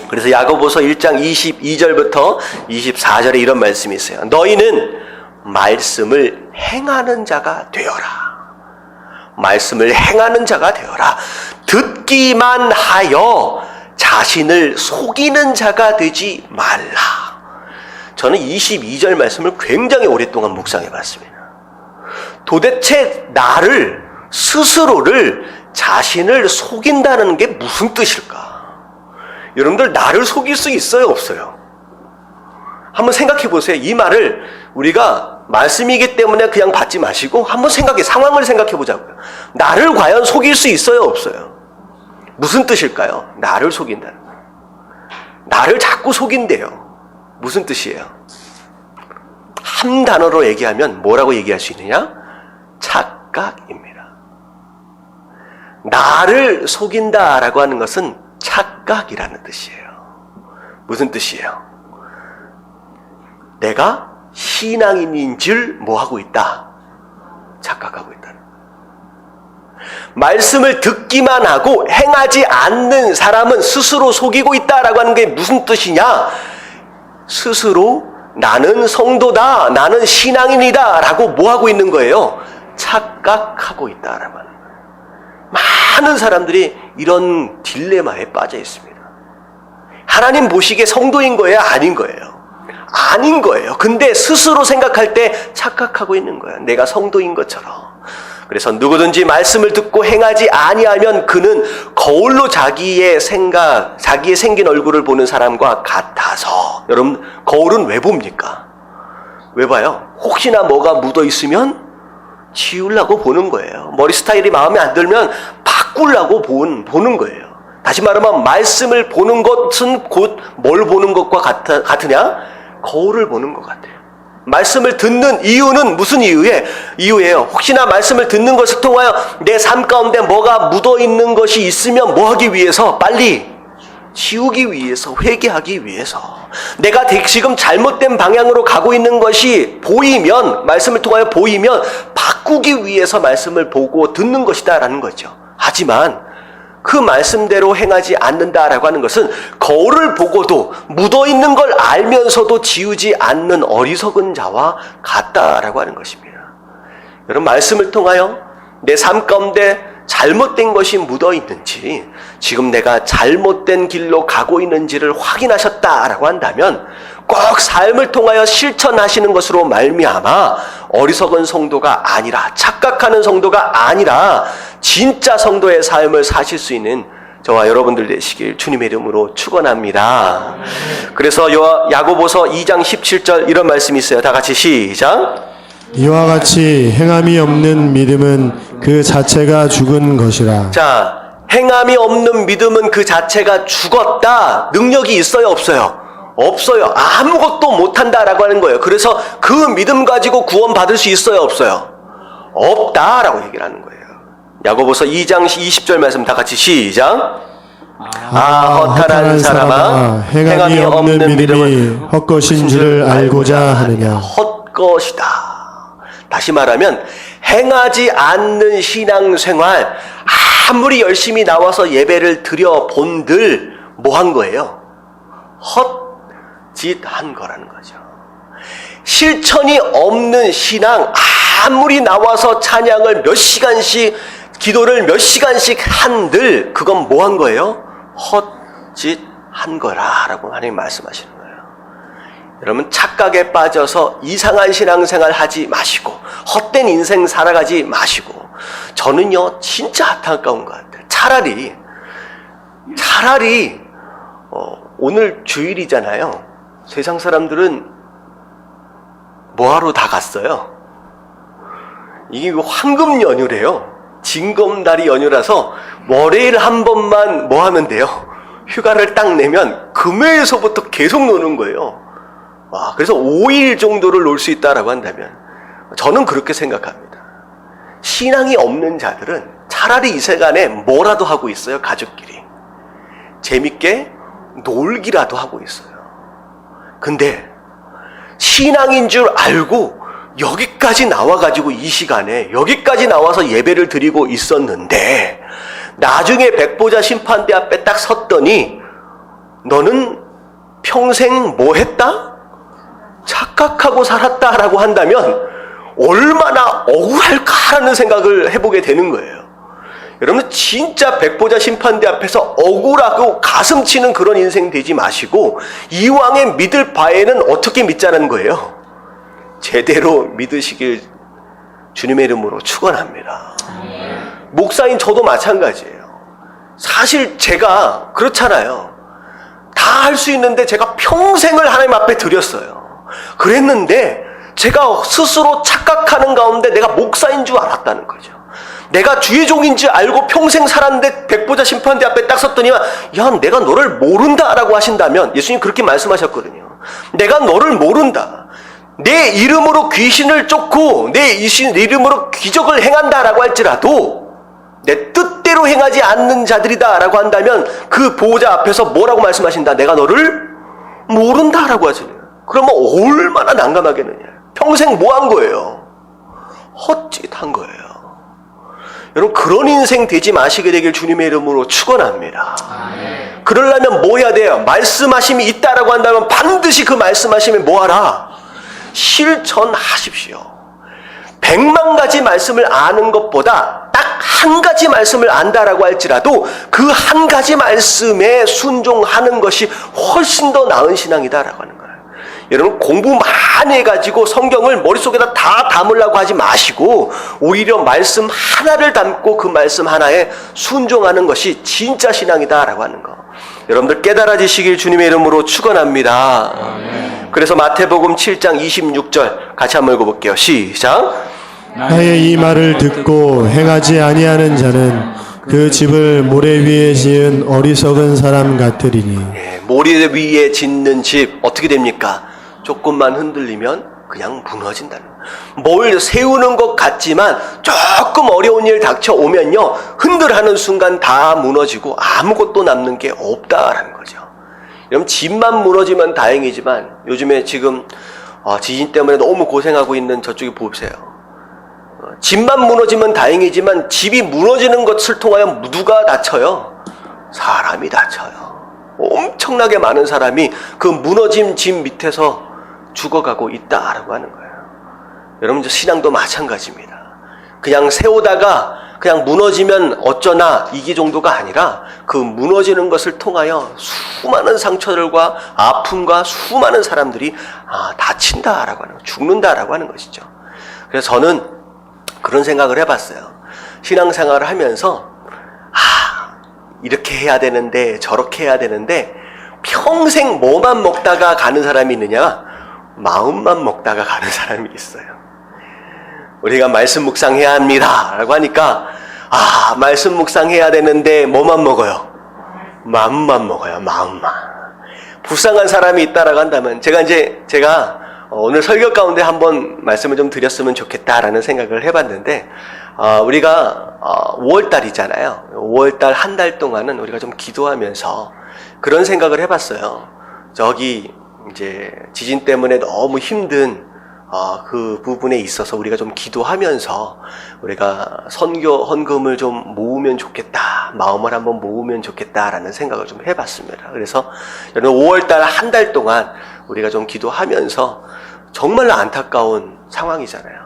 그래서 야고보서 1장 22절부터 24절에 이런 말씀이 있어요. 너희는 말씀을 행하는 자가 되어라. 말씀을 행하는 자가 되어라. 듣기만 하여 자신을 속이는 자가 되지 말라. 저는 22절 말씀을 굉장히 오랫동안 묵상해 봤습니다. 도대체 나를 스스로를 자신을 속인다는 게 무슨 뜻일까? 여러분들 나를 속일 수 있어요, 없어요? 한번 생각해 보세요. 이 말을 우리가 말씀이기 때문에 그냥 받지 마시고 한번 상황을 생각해 보자고요. 나를 과연 속일 수 있어요, 없어요? 무슨 뜻일까요? 나를 속인다는 거예요. 나를 자꾸 속인대요. 무슨 뜻이에요? 한 단어로 얘기하면 뭐라고 얘기할 수 있느냐? 착각입니다. 나를 속인다라고 하는 것은 착각이라는 뜻이에요. 무슨 뜻이에요? 내가 신앙인인 줄 뭐하고 있다? 착각하고 있다. 말씀을 듣기만 하고 행하지 않는 사람은 스스로 속이고 있다라고 하는 게 무슨 뜻이냐? 스스로 나는 성도다, 나는 신앙인이다 라고 뭐하고 있는 거예요? 착각하고 있다라고 하는 거예요. 많은 사람들이 이런 딜레마에 빠져 있습니다. 하나님 보시기에 성도인 거예요? 아닌 거예요? 아닌 거예요. 근데 스스로 생각할 때 착각하고 있는 거예요. 내가 성도인 것처럼. 그래서 누구든지 말씀을 듣고 행하지 아니하면 그는 거울로 자기의 생긴 얼굴을 보는 사람과 같아서. 여러분 거울은 왜 봅니까? 왜 봐요? 혹시나 뭐가 묻어 있으면 지우려고 보는 거예요. 머리 스타일이 마음에 안 들면 바꾸려고 보는 거예요. 다시 말하면 말씀을 보는 것은 곧 뭘 보는 것과 같으냐? 거울을 보는 것 같아요. 말씀을 듣는 이유는 무슨 이유예요? 혹시나 말씀을 듣는 것을 통하여 내 삶 가운데 뭐가 묻어있는 것이 있으면 뭐 하기 위해서? 빨리 지우기 위해서, 회개하기 위해서. 내가 지금 잘못된 방향으로 가고 있는 것이 보이면, 말씀을 통하여 보이면 바꾸기 위해서 말씀을 보고 듣는 것이다 라는 거죠. 하지만 그 말씀대로 행하지 않는다라고 하는 것은 거울을 보고도 묻어있는 걸 알면서도 지우지 않는 어리석은 자와 같다라고 하는 것입니다. 여러분 말씀을 통하여 내 삶 가운데 잘못된 것이 묻어있는지, 지금 내가 잘못된 길로 가고 있는지를 확인하셨다 살았다라고 한다면 꼭 삶을 통하여 실천하시는 것으로 말미암아 어리석은 성도가 아니라, 착각하는 성도가 아니라 진짜 성도의 삶을 사실 수 있는 저와 여러분들 되시길 주님의 이름으로 축원합니다. 그래서 야고보서 2장 17절 이런 말씀이 있어요. 다 같이 시작. 이와 같이 행함이 없는 믿음은 그 자체가 죽은 것이라. 자, 행함이 없는 믿음은 그 자체가 죽었다. 능력이 있어요, 없어요? 없어요. 아무것도 못한다라고 하는 거예요. 그래서 그 믿음 가지고 구원 받을 수 있어요, 없어요? 없다라고 얘기를 하는 거예요. 야고보서 2장 20절 말씀 다 같이 시작. 허탄한 사람아, 행함이 없는 믿음이 헛것인 줄을 알고자 하느냐. 헛것이다. 다시 말하면 행하지 않는 신앙생활, 아무리 열심히 나와서 예배를 드려본들 뭐 한 거예요? 헛짓한 거라는 거죠. 실천이 없는 신앙, 아무리 나와서 찬양을 몇 시간씩, 기도를 몇 시간씩 한들 그건 뭐 한 거예요? 헛짓한 거라라고 하나님 말씀하시는 거예요. 여러분, 착각에 빠져서 이상한 신앙생활 하지 마시고 헛된 인생 살아가지 마시고, 저는요 진짜 안타까운 것 같아요. 차라리 오늘 주일이잖아요. 세상 사람들은 뭐하러 다 갔어요? 이게 황금 연휴래요. 징검다리 연휴라서 월요일 한 번만 뭐 하면 돼요? 휴가를 딱 내면 금요일서부터 계속 노는 거예요. 와, 그래서 5일 정도를 놀 수 있다라고 한다면 저는 그렇게 생각합니다. 신앙이 없는 자들은 차라리 이 시간에 뭐라도 하고 있어요. 가족끼리 재밌게 놀기라도 하고 있어요. 근데 신앙인 줄 알고 여기까지 나와가지고 이 시간에 여기까지 나와서 예배를 드리고 있었는데 나중에 백보자 심판대 앞에 딱 섰더니 너는 평생 뭐 했다? 착각하고 살았다라고 한다면 얼마나 억울할까라는 생각을 해보게 되는 거예요. 여러분, 진짜 백보자 심판대 앞에서 억울하고 가슴 치는 그런 인생 되지 마시고 이왕에 믿을 바에는 어떻게 믿자는 거예요? 제대로 믿으시길 주님의 이름으로 축원합니다. 목사인 저도 마찬가지예요. 사실 제가 그렇잖아요. 다 할 수 있는데 제가 평생을 하나님 앞에 드렸어요. 그랬는데 제가 스스로 착각하는 가운데 내가 목사인 줄 알았다는 거죠. 내가 주의 종인 줄 알고 평생 살았는데 백보자 심판대 앞에 딱 섰더니 야, 내가 너를 모른다라고 하신다면, 예수님 그렇게 말씀하셨거든요. 내가 너를 모른다, 내 이름으로 귀신을 쫓고 내 이름으로 기적을 행한다라고 할지라도 내 뜻대로 행하지 않는 자들이다라고 한다면 그 보호자 앞에서 뭐라고 말씀하신다? 내가 너를 모른다라고 하시네요. 그러면 얼마나 난감하겠느냐. 평생 뭐 한 거예요? 헛짓한 거예요. 여러분, 그런 인생 되지 마시게 되길 주님의 이름으로 축원합니다. 그러려면 뭐 해야 돼요? 말씀하심이 있다라고 한다면 반드시 그 말씀하심에 뭐 하라? 실천하십시오. 100만 가지 말씀을 아는 것보다 딱 한 가지 말씀을 안다라고 할지라도 그 한 가지 말씀에 순종하는 것이 훨씬 더 나은 신앙이다라고 하는 거예요. 여러분, 공부 많이 해가지고 성경을 머릿속에다 다 담으려고 하지 마시고 오히려 말씀 하나를 담고 그 말씀 하나에 순종하는 것이 진짜 신앙이다라고 하는 거, 여러분들 깨달아지시길 주님의 이름으로 축원합니다. 그래서 마태복음 7장 26절 같이 한번 읽어볼게요. 시작. 나의 이 말을 듣고 행하지 아니하는 자는 그 집을 모래 위에 지은 어리석은 사람 같으리니. 모래 위에 짓는 집 어떻게 됩니까? 조금만 흔들리면 그냥 무너진다는 거예요. 뭘 세우는 것 같지만 조금 어려운 일 닥쳐오면요, 흔들하는 순간 다 무너지고 아무것도 남는 게 없다라는 거죠. 여러분, 집만 무너지면 다행이지만 요즘에 지금 지진 때문에 너무 고생하고 있는 저쪽에 보세요. 집만 무너지면 다행이지만 집이 무너지는 것을 통하여 누가 다쳐요? 사람이 다쳐요. 엄청나게 많은 사람이 그 무너진 집 밑에서 죽어가고 있다라고 하는 거예요. 여러분, 저 신앙도 마찬가지입니다. 그냥 세우다가 그냥 무너지면 어쩌나 이기 정도가 아니라 그 무너지는 것을 통하여 수많은 상처들과 아픔과 수많은 사람들이 다친다라고 하는, 죽는다라고 하는 것이죠. 그래서 저는 그런 생각을 해봤어요. 신앙생활을 하면서 이렇게 해야 되는데 저렇게 해야 되는데 평생 뭐만 먹다가 가는 사람이 있느냐? 마음만 먹다가 가는 사람이 있어요. 우리가 말씀 묵상해야 합니다 라고 하니까 말씀 묵상해야 되는데 뭐만 먹어요? 마음만 먹어요. 마음만. 불쌍한 사람이 있다라고 한다면 제가 오늘 설교 가운데 한번 말씀을 좀 드렸으면 좋겠다라는 생각을 해봤는데 우리가 5월달이잖아요. 5월달 한 달 동안은 우리가 좀 기도하면서 그런 생각을 해봤어요. 저기 이제 지진 때문에 너무 힘든 그 부분에 있어서 우리가 좀 기도하면서 우리가 선교 헌금을 좀 모으면 좋겠다, 마음을 한번 모으면 좋겠다라는 생각을 좀 해봤습니다. 그래서 여러분 5월달 한 달 동안 우리가 좀 기도하면서 정말로 안타까운 상황이잖아요.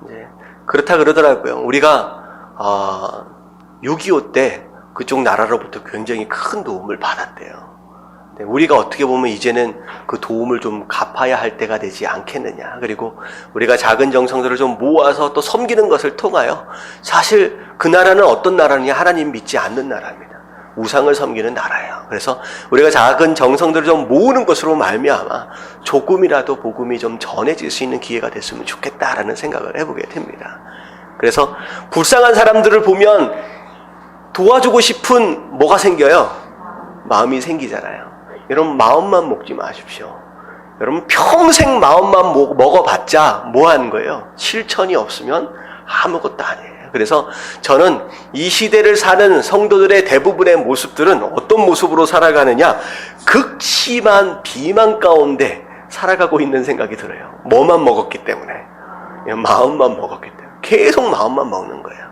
이제 그렇다 그러더라고요. 우리가 6.25 때 그쪽 나라로부터 굉장히 큰 도움을 받았대요. 우리가 어떻게 보면 이제는 그 도움을 좀 갚아야 할 때가 되지 않겠느냐. 그리고 우리가 작은 정성들을 좀 모아서 또 섬기는 것을 통하여 사실 그 나라는 어떤 나라냐? 하나님 믿지 않는 나라입니다. 우상을 섬기는 나라예요. 그래서 우리가 작은 정성들을 좀 모으는 것으로 말미암아 조금이라도 복음이 좀 전해질 수 있는 기회가 됐으면 좋겠다라는 생각을 해보게 됩니다. 그래서 불쌍한 사람들을 보면 도와주고 싶은 뭐가 생겨요? 마음이 생기잖아요. 여러분 마음만 먹지 마십시오. 여러분 평생 마음만 먹어봤자 뭐 하는 거예요? 실천이 없으면 아무것도 아니에요. 그래서 저는 이 시대를 사는 성도들의 대부분의 모습들은 어떤 모습으로 살아가느냐? 극심한 비만 가운데 살아가고 있는 생각이 들어요. 뭐만 먹었기 때문에. 마음만 먹었기 때문에. 계속 마음만 먹는 거예요.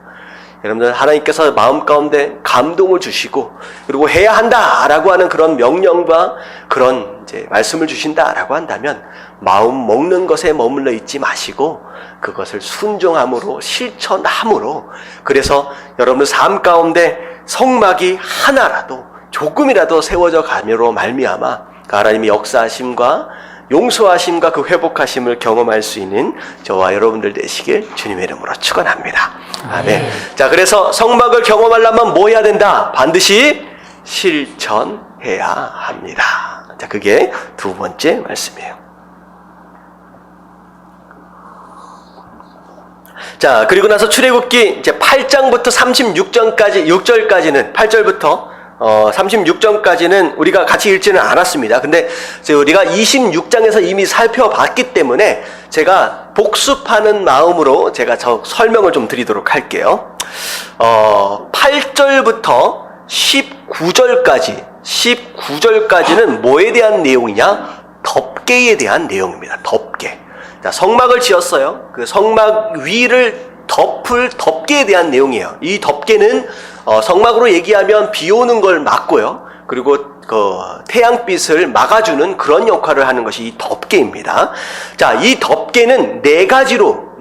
여러분들 하나님께서 마음 가운데 감동을 주시고 그리고 해야 한다라고 하는 그런 명령과 그런 이제 말씀을 주신다라고 한다면 마음 먹는 것에 머물러 있지 마시고 그것을 순종함으로 실천함으로 그래서 여러분들 삶 가운데 성막이 하나라도 조금이라도 세워져 가므로 말미암아 그 하나님의 역사하심과 용서하심과 그 회복하심을 경험할 수 있는 저와 여러분들 되시길 주님의 이름으로 축원합니다. 아멘. 자, 그래서 성막을 경험하려면 뭐 해야 된다? 반드시 실천해야 합니다. 자, 그게 두 번째 말씀이에요. 자, 그리고 나서 출애굽기 이제 8장부터 36장까지 6절까지는 8절부터 36장까지는 우리가 같이 읽지는 않았습니다. 근데 우리가 26장에서 이미 살펴봤기 때문에 제가 복습하는 마음으로 제가 설명을 좀 드리도록 할게요. 8절부터 19절까지는 뭐에 대한 내용이냐? 덮개에 대한 내용입니다. 덮개. 자, 성막을 지었어요. 그 성막 위를 덮을 덮개에 대한 내용이에요. 이 덮개는 성막으로 얘기하면 비 오는 걸 막고요. 그리고 그 태양빛을 막아주는 그런 역할을 하는 것이 이 덮개입니다. 자, 이 덮개는 네 가지로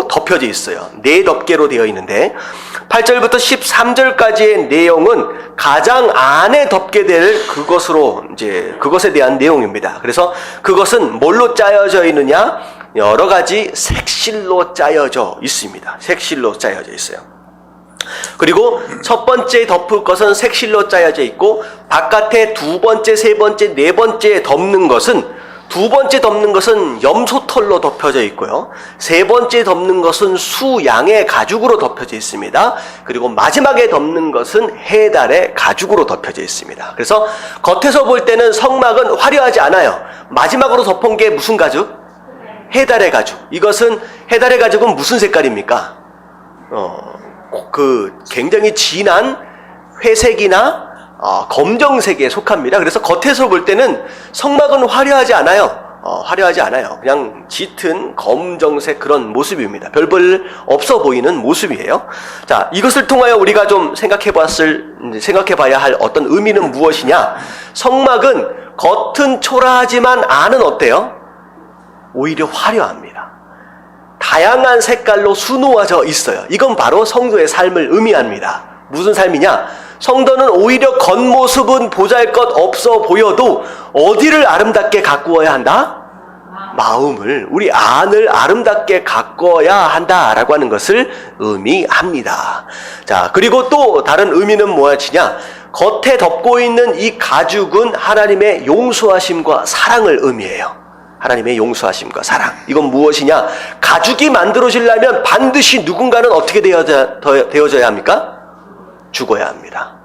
덮여져 있어요. 네 덮개로 되어 있는데 8절부터 13절까지의 내용은 가장 안에 덮게 될 그것에 대한 내용입니다. 그래서 그것은 뭘로 짜여져 있느냐? 여러 가지 색실로 짜여져 있습니다. 색실로 짜여져 있어요. 그리고 첫 번째 덮을 것은 색실로 짜여져 있고 바깥에 두 번째, 세 번째, 네 번째 덮는 것은 두 번째 덮는 것은 염소털로 덮여져 있고요. 세 번째 덮는 것은 수양의 가죽으로 덮여져 있습니다. 그리고 마지막에 덮는 것은 해달의 가죽으로 덮여져 있습니다. 그래서 겉에서 볼 때는 성막은 화려하지 않아요. 마지막으로 덮은 게 무슨 가죽? 해달의 가죽. 이것은 해달의 가죽은 무슨 색깔입니까? 굉장히 진한 회색이나 검정색에 속합니다. 그래서 겉에서 볼 때는 성막은 화려하지 않아요. 그냥 짙은 검정색 그런 모습입니다. 별볼 없어 보이는 모습이에요. 자, 이것을 통하여 우리가 좀 생각해봐야 할 어떤 의미는 무엇이냐? 성막은 겉은 초라하지만 안은 어때요? 오히려 화려합니다. 다양한 색깔로 수놓아져 있어요. 이건 바로 성도의 삶을 의미합니다. 무슨 삶이냐? 성도는 오히려 겉모습은 보잘것 없어 보여도 어디를 아름답게 가꾸어야 한다? 마음을, 우리 안을 아름답게 가꿔야 한다라고 하는 것을 의미합니다. 자, 그리고 또 다른 의미는 무엇이냐? 겉에 덮고 있는 이 가죽은 하나님의 용서하심과 사랑을 의미해요. 하나님의 용서하심과 사랑. 이건 무엇이냐? 가죽이 만들어지려면 반드시 누군가는 어떻게 되어져야 합니까? 죽어야 합니다.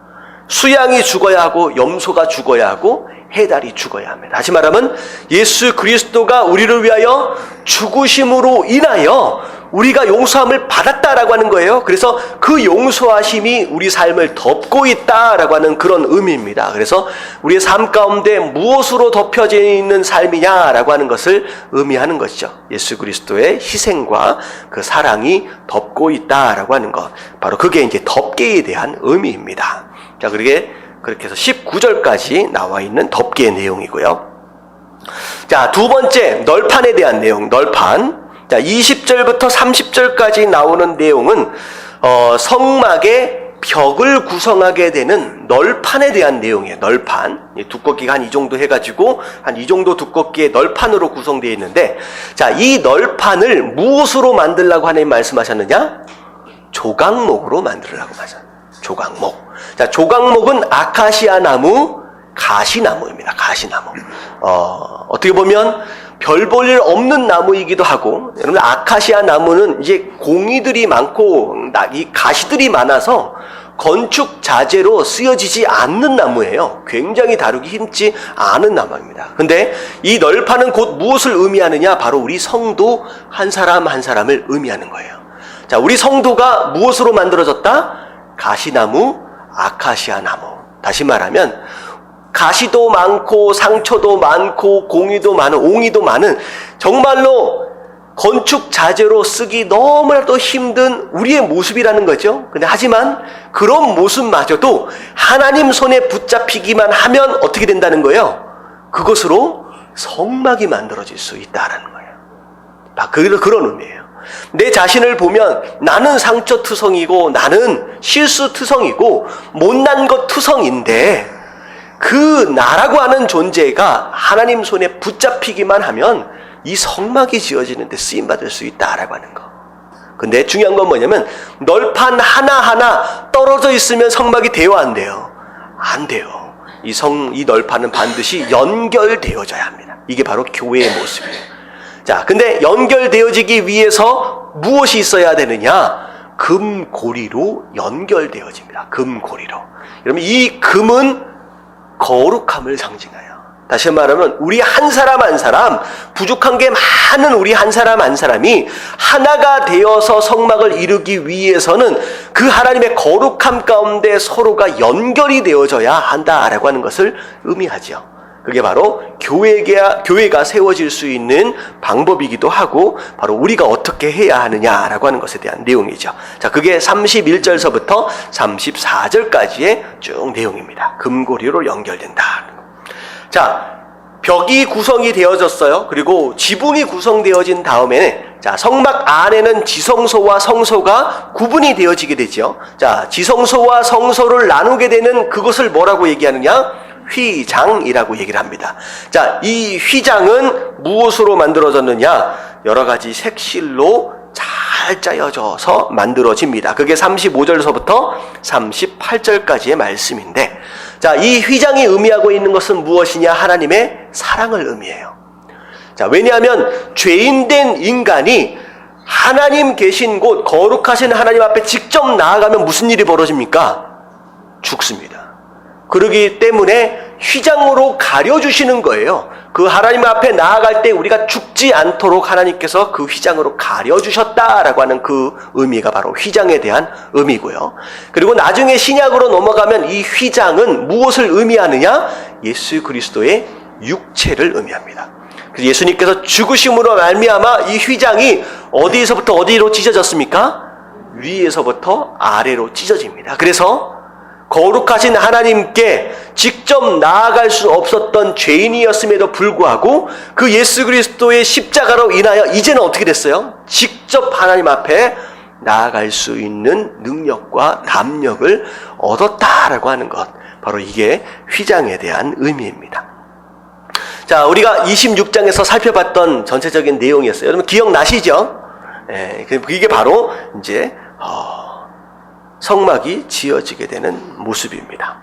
수양이 죽어야 하고 염소가 죽어야 하고 해달이 죽어야 합니다. 다시 말하면 예수 그리스도가 우리를 위하여 죽으심으로 인하여 우리가 용서함을 받았다라고 하는 거예요. 그래서 그 용서하심이 우리 삶을 덮고 있다라고 하는 그런 의미입니다. 그래서 우리의 삶 가운데 무엇으로 덮여져 있는 삶이냐라고 하는 것을 의미하는 것이죠. 예수 그리스도의 희생과 그 사랑이 덮고 있다라고 하는 것. 바로 그게 이제 덮개에 대한 의미입니다. 자, 그렇게 해서 19절까지 나와 있는 덮개의 내용이고요. 자, 두 번째 널판에 대한 내용, 널판. 자, 20절부터 30절까지 나오는 내용은 성막의 벽을 구성하게 되는 널판에 대한 내용이에요. 널판. 두껍기가 한 이 정도 해가지고 한 이 정도 두껍기의 널판으로 구성되어 있는데, 자, 이 널판을 무엇으로 만들라고 하나님 말씀하셨느냐? 조각목으로 만들라고 말씀하셨어요. 조각목. 자, 조각목은 아카시아 나무, 가시나무입니다. 가시나무. 어떻게 보면 별 볼 일 없는 나무이기도 하고, 여러분 아카시아 나무는 이제 공이들이 많고 이 가시들이 많아서 건축 자재로 쓰여지지 않는 나무예요. 굉장히 다루기 힘지 않은 나무입니다. 근데 이 널판은 곧 무엇을 의미하느냐? 바로 우리 성도 한 사람 한 사람을 의미하는 거예요. 자, 우리 성도가 무엇으로 만들어졌다? 가시나무, 아카시아 나무. 다시 말하면 가시도 많고 상처도 많고 공이도 많은, 옹이도 많은, 정말로 건축 자재로 쓰기 너무나도 힘든 우리의 모습이라는 거죠. 근데 하지만 그런 모습마저도 하나님 손에 붙잡히기만 하면 어떻게 된다는 거예요? 그것으로 성막이 만들어질 수 있다는 거예요. 그런 의미예요. 내 자신을 보면 나는 상처투성이고 나는 실수투성이고 못난 것 투성인데, 그 나라고 하는 존재가 하나님 손에 붙잡히기만 하면 이 성막이 지어지는데 쓰임받을 수 있다라고 하는 거. 근데 중요한 건 뭐냐면 널판 하나하나 떨어져 있으면 성막이 돼요, 안 돼요? 안 돼요. 이 널판은 반드시 연결되어져야 합니다. 이게 바로 교회의 모습이에요. 자, 근데 연결되어지기 위해서 무엇이 있어야 되느냐? 금고리로 연결되어집니다. 금고리로. 여러분, 이 금은 거룩함을 상징해요. 다시 말하면 우리 한 사람 한 사람, 부족한 게 많은 우리 한 사람 한 사람이 하나가 되어서 성막을 이루기 위해서는 그 하나님의 거룩함 가운데 서로가 연결이 되어져야 한다라고 하는 것을 의미하죠. 그게 바로 교회가 세워질 수 있는 방법이기도 하고, 바로 우리가 어떻게 해야 하느냐라고 하는 것에 대한 내용이죠. 자, 그게 31절서부터 34절까지의 쭉 내용입니다. 금고리로 연결된다. 자, 벽이 구성이 되어졌어요. 그리고 지붕이 구성되어진 다음에는, 자, 성막 안에는 지성소와 성소가 구분이 되어지게 되죠. 자, 지성소와 성소를 나누게 되는 그것을 뭐라고 얘기하느냐? 휘장이라고 얘기를 합니다. 자, 이 휘장은 무엇으로 만들어졌느냐? 여러 가지 색실로 잘 짜여져서 만들어집니다. 그게 35절서부터 38절까지의 말씀인데, 자, 이 휘장이 의미하고 있는 것은 무엇이냐? 하나님의 사랑을 의미해요. 자, 왜냐하면 죄인된 인간이 하나님 계신 곳, 거룩하신 하나님 앞에 직접 나아가면 무슨 일이 벌어집니까? 죽습니다. 그러기 때문에 휘장으로 가려주시는 거예요. 그 하나님 앞에 나아갈 때 우리가 죽지 않도록 하나님께서 그 휘장으로 가려주셨다라고 하는 그 의미가 바로 휘장에 대한 의미고요. 그리고 나중에 신약으로 넘어가면 이 휘장은 무엇을 의미하느냐? 예수 그리스도의 육체를 의미합니다. 그래서 예수님께서 죽으심으로 말미암아 이 휘장이 어디에서부터 어디로 찢어졌습니까? 위에서부터 아래로 찢어집니다. 그래서 거룩하신 하나님께 직접 나아갈 수 없었던 죄인이었음에도 불구하고 그 예수 그리스도의 십자가로 인하여 이제는 어떻게 됐어요? 직접 하나님 앞에 나아갈 수 있는 능력과 담력을 얻었다라고 하는 것. 바로 이게 휘장에 대한 의미입니다. 자, 우리가 26장에서 살펴봤던 전체적인 내용이었어요. 여러분 기억나시죠? 예, 이게 바로 이제 성막이 지어지게 되는 모습입니다.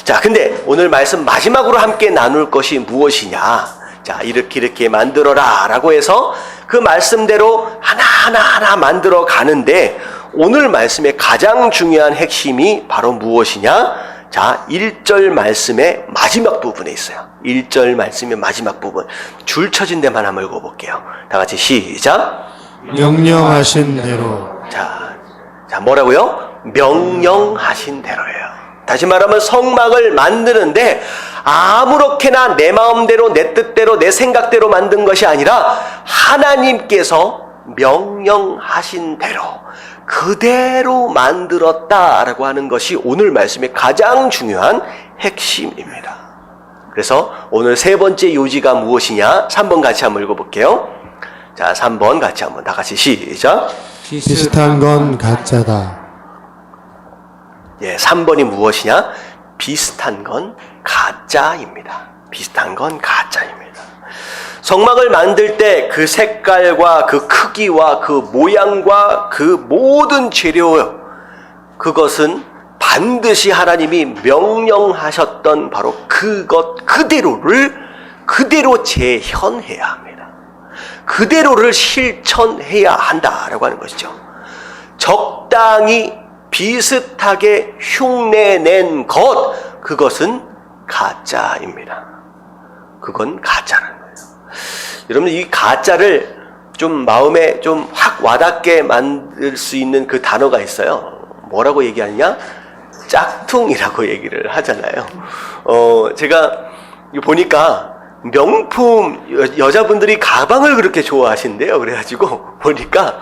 자, 근데 오늘 말씀 마지막으로 함께 나눌 것이 무엇이냐? 자, 이렇게 만들어라 라고 해서 그 말씀대로 하나 만들어 가는데 오늘 말씀의 가장 중요한 핵심이 바로 무엇이냐? 자, 1절 말씀의 마지막 부분에 있어요. 1절 말씀의 마지막 부분. 줄 쳐진 데만 한번 읽어볼게요. 다 같이 시작. 명령하신 대로. 자, 뭐라고요? 명령하신 대로예요. 다시 말하면 성막을 만드는데 아무렇게나 내 마음대로 내 뜻대로 내 생각대로 만든 것이 아니라 하나님께서 명령하신 대로 그대로 만들었다라고 하는 것이 오늘 말씀의 가장 중요한 핵심입니다. 그래서 오늘 세 번째 요지가 무엇이냐? 3번 같이 한번 읽어볼게요. 자, 3번 같이 한번 다 같이 시작. 비슷한 건 가짜다. 예, 3번이 무엇이냐? 비슷한 건 가짜입니다. 비슷한 건 가짜입니다. 성막을 만들 때 그 색깔과 그 크기와 그 모양과 그 모든 재료, 그것은 반드시 하나님이 명령하셨던 바로 그것 그대로를 그대로 재현해야 합니다. 그대로를 실천해야 한다라고 하는 것이죠. 적당히 비슷하게 흉내낸 것, 그것은 가짜입니다. 그건 가짜라는 거예요. 여러분, 이 가짜를 좀 마음에 좀 확 와닿게 만들 수 있는 그 단어가 있어요. 뭐라고 얘기하느냐? 짝퉁이라고 얘기를 하잖아요. 제가 보니까 명품, 여자분들이 가방을 그렇게 좋아하신대요. 그래가지고 보니까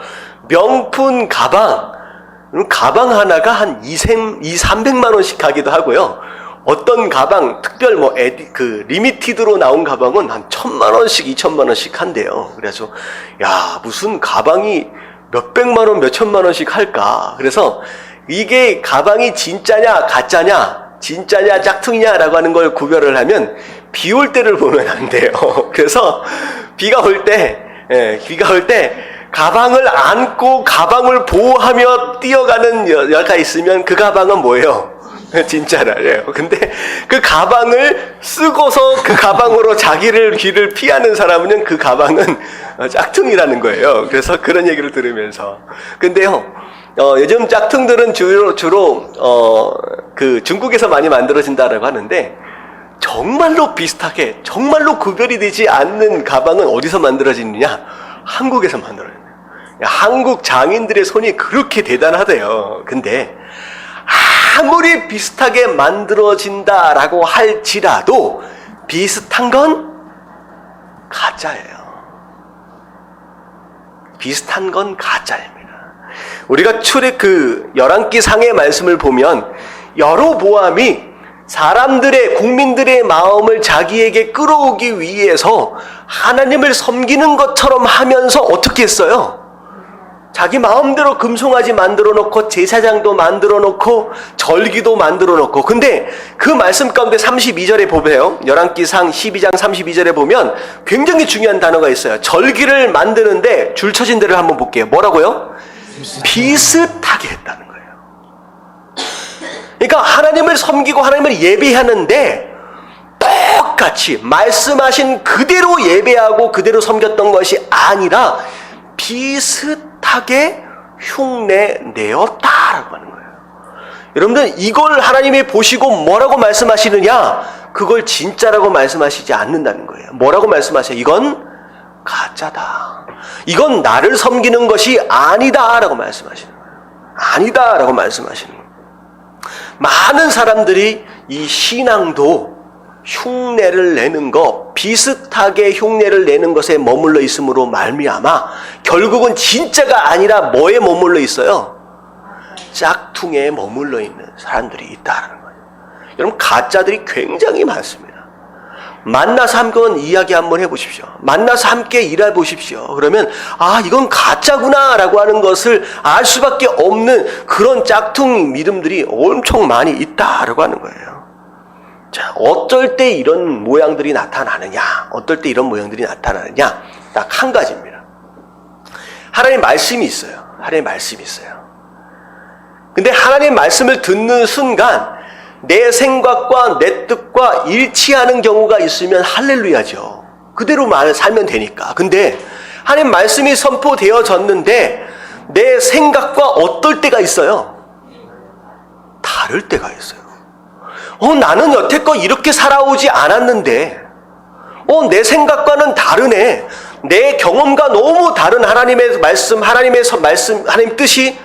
명품 가방 하나가 한 300만 원씩 하기도 하고요. 어떤 가방, 특별 리미티드로 나온 가방은 한 1000만 원씩, 2000만 원씩 한대요. 그래서, 야, 무슨 가방이 몇백만 원, 몇천만 원씩 할까? 그래서 이게 가방이 진짜냐, 가짜냐, 진짜냐, 짝퉁이냐라고 하는 걸 구별을 하면 비 올 때를 보면 안 돼요. 그래서 비가 올 때 가방을 안고 가방을 보호하며 뛰어가는 여자가 있으면 그 가방은 뭐예요? 진짜라래요. 근데 그 가방을 쓰고서 그 가방으로 자기를 길을 피하는 사람은 그 가방은 짝퉁이라는 거예요. 그래서 그런 얘기를 들으면서. 근데요, 요즘 짝퉁들은 주로 그 중국에서 많이 만들어진다라고 하는데 정말로 비슷하게, 정말로 구별이 되지 않는 가방은 어디서 만들어지느냐? 한국에서 만들어져요. 한국 장인들의 손이 그렇게 대단하대요. 근데 아무리 비슷하게 만들어진다라고 할지라도 비슷한 건 가짜예요. 비슷한 건 가짜입니다. 우리가 열왕기 상의 말씀을 보면 여로보암이 사람들의, 국민들의 마음을 자기에게 끌어오기 위해서 하나님을 섬기는 것처럼 하면서 어떻게 했어요? 자기 마음대로 금송아지 만들어 놓고 제사장도 만들어 놓고 절기도 만들어 놓고. 근데 그 말씀 가운데 32절에 보세요. 열왕기상 12장 32절에 보면 굉장히 중요한 단어가 있어요. 절기를 만드는데 줄 쳐진 데를 한번 볼게요. 뭐라고요? 비슷하게 했다는 거예요. 그러니까 하나님을 섬기고 하나님을 예배하는데 똑같이 말씀하신 그대로 예배하고 그대로 섬겼던 것이 아니라 비슷하게 흉내내었다라고 하는 거예요. 여러분들, 이걸 하나님이 보시고 뭐라고 말씀하시느냐? 그걸 진짜라고 말씀하시지 않는다는 거예요. 뭐라고 말씀하세요? 이건 가짜다. 이건 나를 섬기는 것이 아니다라고 말씀하시는 거예요. 아니다라고 말씀하시는 거예요. 많은 사람들이 이 신앙도 흉내를 내는 것, 비슷하게 흉내를 내는 것에 머물러 있음으로 말미암아 결국은 진짜가 아니라 뭐에 머물러 있어요? 짝퉁에 머물러 있는 사람들이 있다는 거예요. 여러분, 가짜들이 굉장히 많습니다. 만나서 한번 이야기 한번 해보십시오. 만나서 함께 일해 보십시오. 그러면 이건 가짜구나 라고 하는 것을 알 수밖에 없는 그런 짝퉁 믿음들이 엄청 많이 있다라고 하는 거예요. 자, 어떨 때 이런 모양들이 나타나느냐, 어떨 때 이런 모양들이 나타나느냐, 딱 한 가지입니다. 하나님 말씀이 있어요. 하나님 말씀이 있어요. 근데 하나님 말씀을 듣는 순간 내 생각과 내 뜻과 일치하는 경우가 있으면 할렐루야죠. 그대로 살면 되니까. 근데 하나님 말씀이 선포되어졌는데 내 생각과 어떨 때가 있어요? 다를 때가 있어요. 나는 여태껏 이렇게 살아오지 않았는데 내 생각과는 다르네. 내 경험과 너무 다른 하나님의 말씀, 하나님 뜻이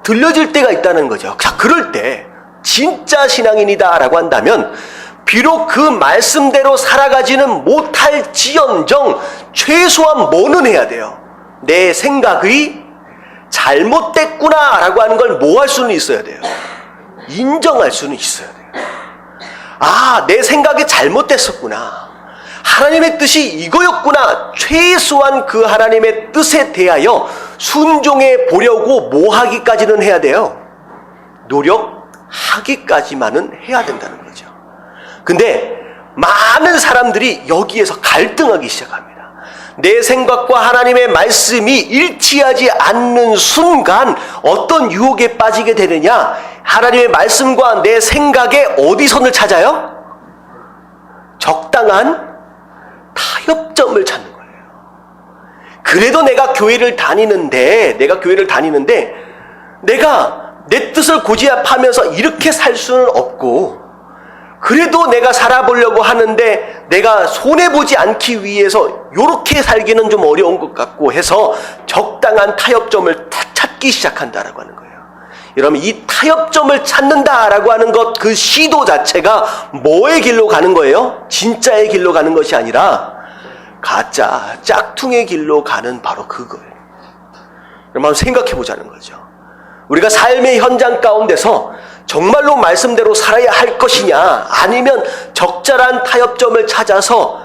들려질 때가 있다는 거죠. 자, 그럴 때 진짜 신앙인이다 라고 한다면 비록 그 말씀대로 살아가지는 못할지언정 최소한 뭐는 해야 돼요? 내 생각이 잘못됐구나 라고 하는 걸 뭐 할 수는 있어야 돼요? 인정할 수는 있어야 돼요. 내 생각이 잘못됐었구나. 하나님의 뜻이 이거였구나. 최소한 그 하나님의 뜻에 대하여 순종해 보려고 뭐 하기까지는 해야 돼요? 노력하기까지만은 해야 된다는 거죠. 근데 많은 사람들이 여기에서 갈등하기 시작합니다. 내 생각과 하나님의 말씀이 일치하지 않는 순간 어떤 유혹에 빠지게 되느냐? 하나님의 말씀과 내 생각에 어디 선을 찾아요? 적당한 타협점을 찾는 거예요. 그래도 내가 교회를 다니는데 내가 내 뜻을 고집하면서 이렇게 살 수는 없고, 그래도 내가 살아보려고 하는데 내가 손해보지 않기 위해서 이렇게 살기는 좀 어려운 것 같고 해서 적당한 타협점을 찾기 시작한다라고 하는 거예요. 여러분, 이 타협점을 찾는다라고 하는 것, 그 시도 자체가 뭐의 길로 가는 거예요? 진짜의 길로 가는 것이 아니라 가짜, 짝퉁의 길로 가는 바로 그거예요. 여러분, 한번 생각해 보자는 거죠. 우리가 삶의 현장 가운데서 정말로 말씀대로 살아야 할 것이냐, 아니면 적절한 타협점을 찾아서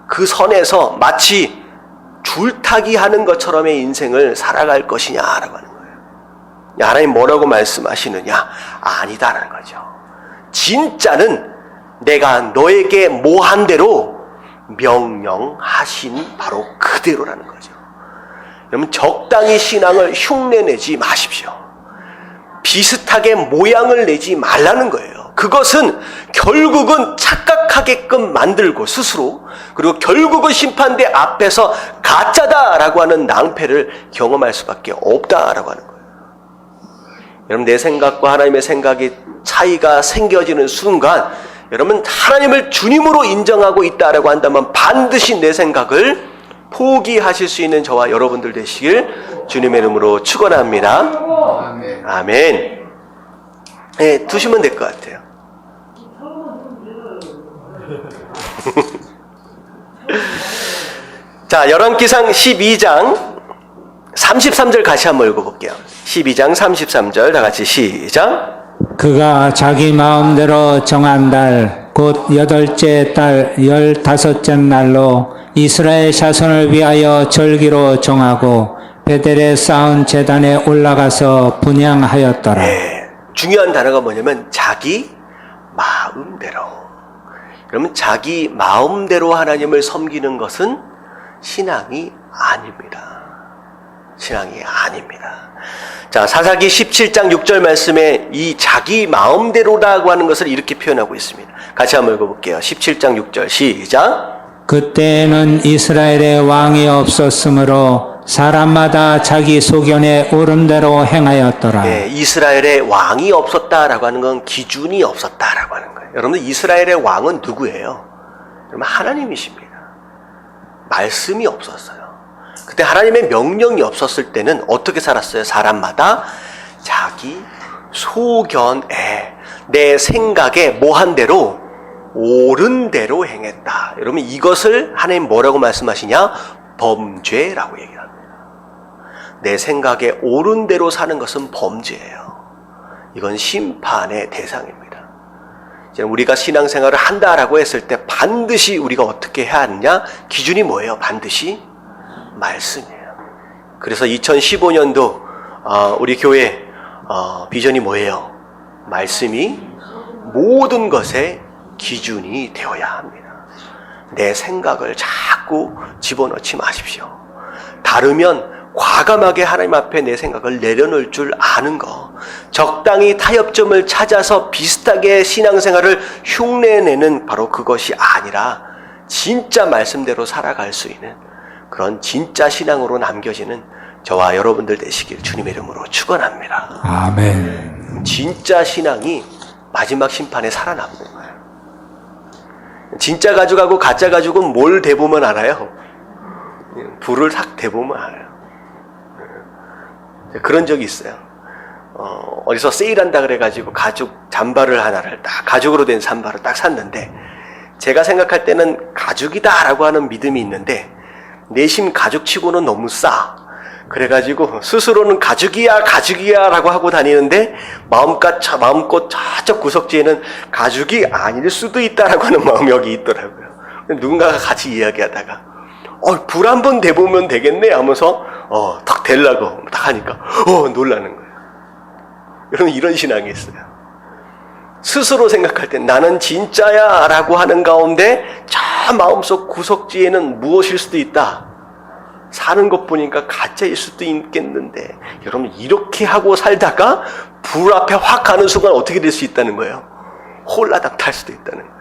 그 선에서 마치 줄타기 하는 것처럼의 인생을 살아갈 것이냐라고 하는 거예요. 하나님 뭐라고 말씀하시느냐? 아니다라는 거죠. 진짜는 내가 너에게 뭐 한 대로 명령하신 바로 그대로라는 거죠. 여러분, 적당히 신앙을 흉내내지 마십시오. 비슷하게 모양을 내지 말라는 거예요. 그것은 결국은 착각하게끔 만들고 스스로, 그리고 결국은 심판대 앞에서 가짜다라고 하는 낭패를 경험할 수밖에 없다라고 하는 거예요. 여러분, 내 생각과 하나님의 생각이 차이가 생겨지는 순간, 여러분, 하나님을 주님으로 인정하고 있다라고 한다면 반드시 내 생각을 포기하실 수 있는 저와 여러분들 되시길 주님의 이름으로 축원합니다. 아멘. 네, 두시면 될 것 같아요. 자, 열왕기상 12장 33절 같이 한번 읽어볼게요. 12장 33절 다 같이 시작. 그가 자기 마음대로 정한 달, 곧 8째 달 15째 날로 이스라엘 자손을 위하여 절기로 정하고 베델에 쌓은 제단에 올라가서 분향하였더라. 네, 중요한 단어가 뭐냐면 자기 마음대로. 그러면 자기 마음대로 하나님을 섬기는 것은 신앙이 아닙니다. 신앙이 아닙니다. 자, 사사기 17장 6절 말씀에 이 자기 마음대로라고 하는 것을 이렇게 표현하고 있습니다. 같이 한번 읽어볼게요. 17장 6절 시작. 그때에는 이스라엘에 왕이 없었으므로 사람마다 자기 소견에 오른대로 행하였더라. 네, 이스라엘에 왕이 없었다라고 하는 건 기준이 없었다라고 하는 거예요. 여러분들, 이스라엘의 왕은 누구예요? 여러분, 하나님이십니다. 말씀이 없었어요. 그때 하나님의 명령이 없었을 때는 어떻게 살았어요? 사람마다 자기 소견에, 내 생각에 뭐한 대로 옳은 대로 행했다. 여러분, 이것을 하나님 뭐라고 말씀하시냐? 범죄라고 얘기합니다. 내 생각에 옳은 대로 사는 것은 범죄예요. 이건 심판의 대상입니다. 이제 우리가 신앙생활을 한다라고 했을 때 반드시 우리가 어떻게 해야 하느냐? 기준이 뭐예요? 반드시 말씀이에요. 그래서 2015년도 우리 교회 비전이 뭐예요? 말씀이 모든 것의 기준이 되어야 합니다. 내 생각을 자꾸 집어넣지 마십시오. 다르면 과감하게 하나님 앞에 내 생각을 내려놓을 줄 아는 거, 적당히 타협점을 찾아서 비슷하게 신앙생활을 흉내내는 바로 그것이 아니라 진짜 말씀대로 살아갈 수 있는 그런 진짜 신앙으로 남겨지는 저와 여러분들 되시길 주님의 이름으로 축원합니다. 아멘. 진짜 신앙이 마지막 심판에 살아남는 거예요. 진짜 가죽하고 가짜 가죽은 뭘 대보면 알아요? 불을 탁 대보면 알아요. 그런 적이 있어요. 어디서 세일한다 그래가지고 가죽 잠바를 하나를 딱 가죽으로 된 잠바를 딱 샀는데, 제가 생각할 때는 가죽이다라고 하는 믿음이 있는데 내심 가죽치고는 너무 싸. 그래가지고 스스로는 가죽이야 라고 하고 다니는데 마음껏 저쪽 구석지에는 가죽이 아닐 수도 있다라고 하는 마음이 여기 있더라고요. 누군가가 같이 이야기하다가 불 한번 대보면 되겠네 하면서 탁 대려고 딱 하니까 놀라는 거예요. 여러분, 이런 신앙이 있어요. 스스로 생각할 때 나는 진짜야 라고 하는 가운데 저 마음속 구석지에는 무엇일 수도 있다. 사는 것 보니까 가짜일 수도 있겠는데, 여러분, 이렇게 하고 살다가 불 앞에 확 가는 순간 어떻게 될 수 있다는 거예요? 홀라당 탈 수도 있다는 거예요.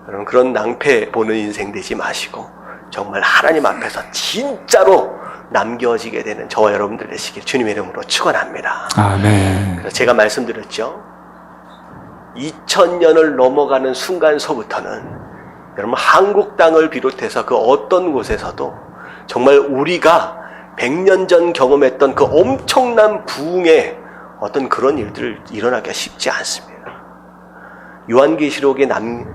여러분, 그런 낭패 보는 인생 되지 마시고 정말 하나님 앞에서 진짜로 남겨지게 되는 저와 여러분들 되시길 주님의 이름으로 축원합니다. 아멘. 그래서 제가 말씀드렸죠. 2000년을 넘어가는 순간서부터는 여러분, 한국 땅을 비롯해서 그 어떤 곳에서도 정말 우리가 100년 전 경험했던 그 엄청난 부흥의 어떤 그런 일들을 일어나기가 쉽지 않습니다. 요한계시록에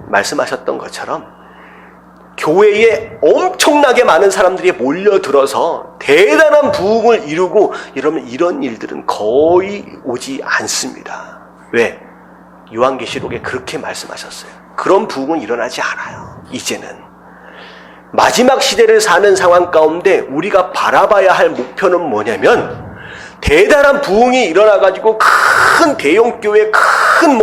말씀하셨던 것처럼 교회에 엄청나게 많은 사람들이 몰려들어서 대단한 부흥을 이루고 이러면 이런 일들은 거의 오지 않습니다. 왜? 요한계시록에 그렇게 말씀하셨어요. 그런 부흥은 일어나지 않아요. 이제는 마지막 시대를 사는 상황 가운데 우리가 바라봐야 할 목표는 뭐냐면, 대단한 부흥이 일어나가지고 큰 대형교회, 큰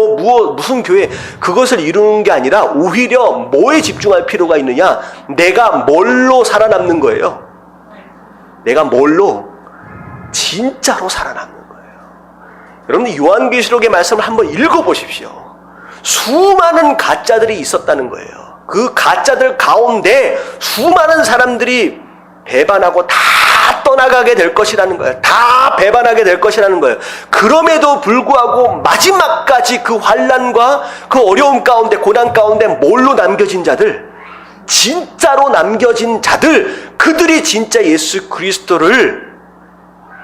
무슨 교회, 그것을 이루는 게 아니라 오히려 뭐에 집중할 필요가 있느냐? 내가 뭘로 살아남는 거예요. 내가 뭘로? 진짜로 살아남는 거예요. 여러분, 요한계시록의 말씀을 한번 읽어보십시오. 수많은 가짜들이 있었다는 거예요. 그 가짜들 가운데 수많은 사람들이 배반하고 다 떠나가게 될 것이라는 거예요. 다 배반하게 될 것이라는 거예요. 그럼에도 불구하고 마지막까지 그 환난과 그 어려움 가운데, 고난 가운데 뭘로 남겨진 자들, 진짜로 남겨진 자들, 그들이 진짜 예수 그리스도를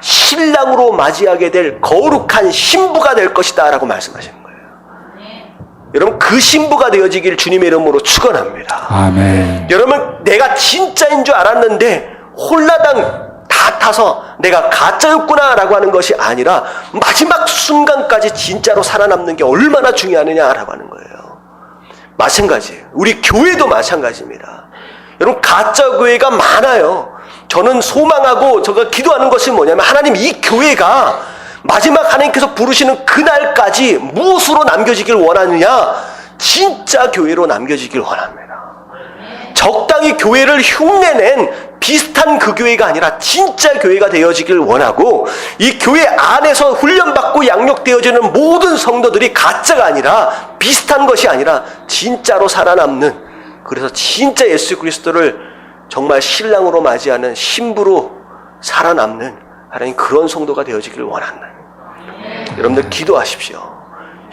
신랑으로 맞이하게 될 거룩한 신부가 될 것이다 라고 말씀하시는 거예요. 여러분, 그 신부가 되어지길 주님의 이름으로 축원합니다. 아멘. 여러분, 내가 진짜인 줄 알았는데 홀라당 다 타서 내가 가짜였구나 라고 하는 것이 아니라 마지막 순간까지 진짜로 살아남는 게 얼마나 중요하느냐라고 하는 거예요. 마찬가지예요. 우리 교회도 마찬가지입니다. 여러분, 가짜 교회가 많아요. 저는 소망하고 제가 기도하는 것이 뭐냐면, 하나님, 이 교회가 마지막 하나님께서 부르시는 그날까지 무엇으로 남겨지길 원하느냐? 진짜 교회로 남겨지길 원합니다. 적당히 교회를 흉내낸 비슷한 그 교회가 아니라 진짜 교회가 되어지길 원하고, 이 교회 안에서 훈련받고 양육되어지는 모든 성도들이 가짜가 아니라, 비슷한 것이 아니라 진짜로 살아남는, 그래서 진짜 예수 그리스도를 정말 신랑으로 맞이하는 신부로 살아남는 하나님, 그런 성도가 되어지길 원한다. 여러분들 기도하십시오.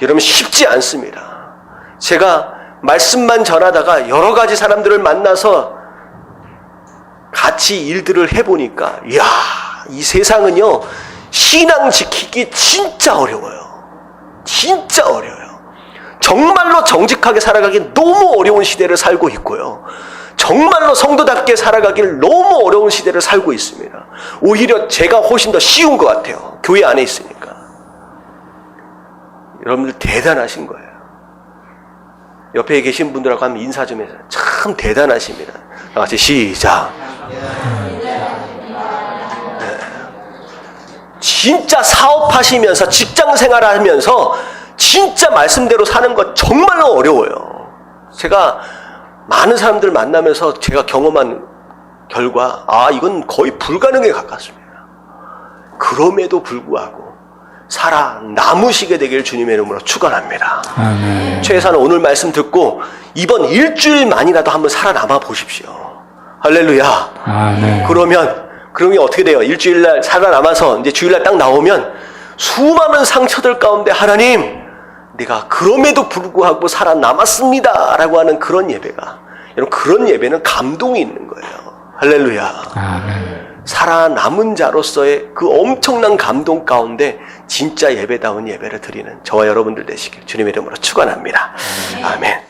여러분, 쉽지 않습니다. 제가 말씀만 전하다가 여러 가지 사람들을 만나서 같이 일들을 해보니까, 이야, 이 세상은요, 신앙 지키기 진짜 어려워요. 진짜 어려워요. 정말로 정직하게 살아가기 너무 어려운 시대를 살고 있고요. 정말로 성도답게 살아가기를 너무 어려운 시대를 살고 있습니다. 오히려 제가 훨씬 더 쉬운 것 같아요. 교회 안에 있으니까. 여러분들 대단하신 거예요. 옆에 계신 분들하고 한번 인사 좀 해서 참 대단하십니다. 다 같이 시작. 진짜 사업하시면서 직장 생활하면서 진짜 말씀대로 사는 거 정말로 어려워요. 제가 많은 사람들 만나면서 제가 경험한 결과 이건 거의 불가능에 가깝습니다. 그럼에도 불구하고 살아남으시게 되길 주님의 이름으로 축원합니다. 아멘. 최혜사는 오늘 말씀 듣고 이번 일주일만이라도 한번 살아남아 보십시오. 할렐루야. 아멘. 그러면 어떻게 돼요? 일주일날 살아남아서 이제 주일날 딱 나오면 수많은 상처들 가운데 하나님, 내가 그럼에도 불구하고 살아남았습니다 라고 하는 그런 예배가, 여러분, 그런 예배는 감동이 있는 거예요. 할렐루야. 아멘. 살아남은 자로서의 그 엄청난 감동 가운데 진짜 예배다운 예배를 드리는 저와 여러분들 되시길 주님의 이름으로 축원합니다. 아멘.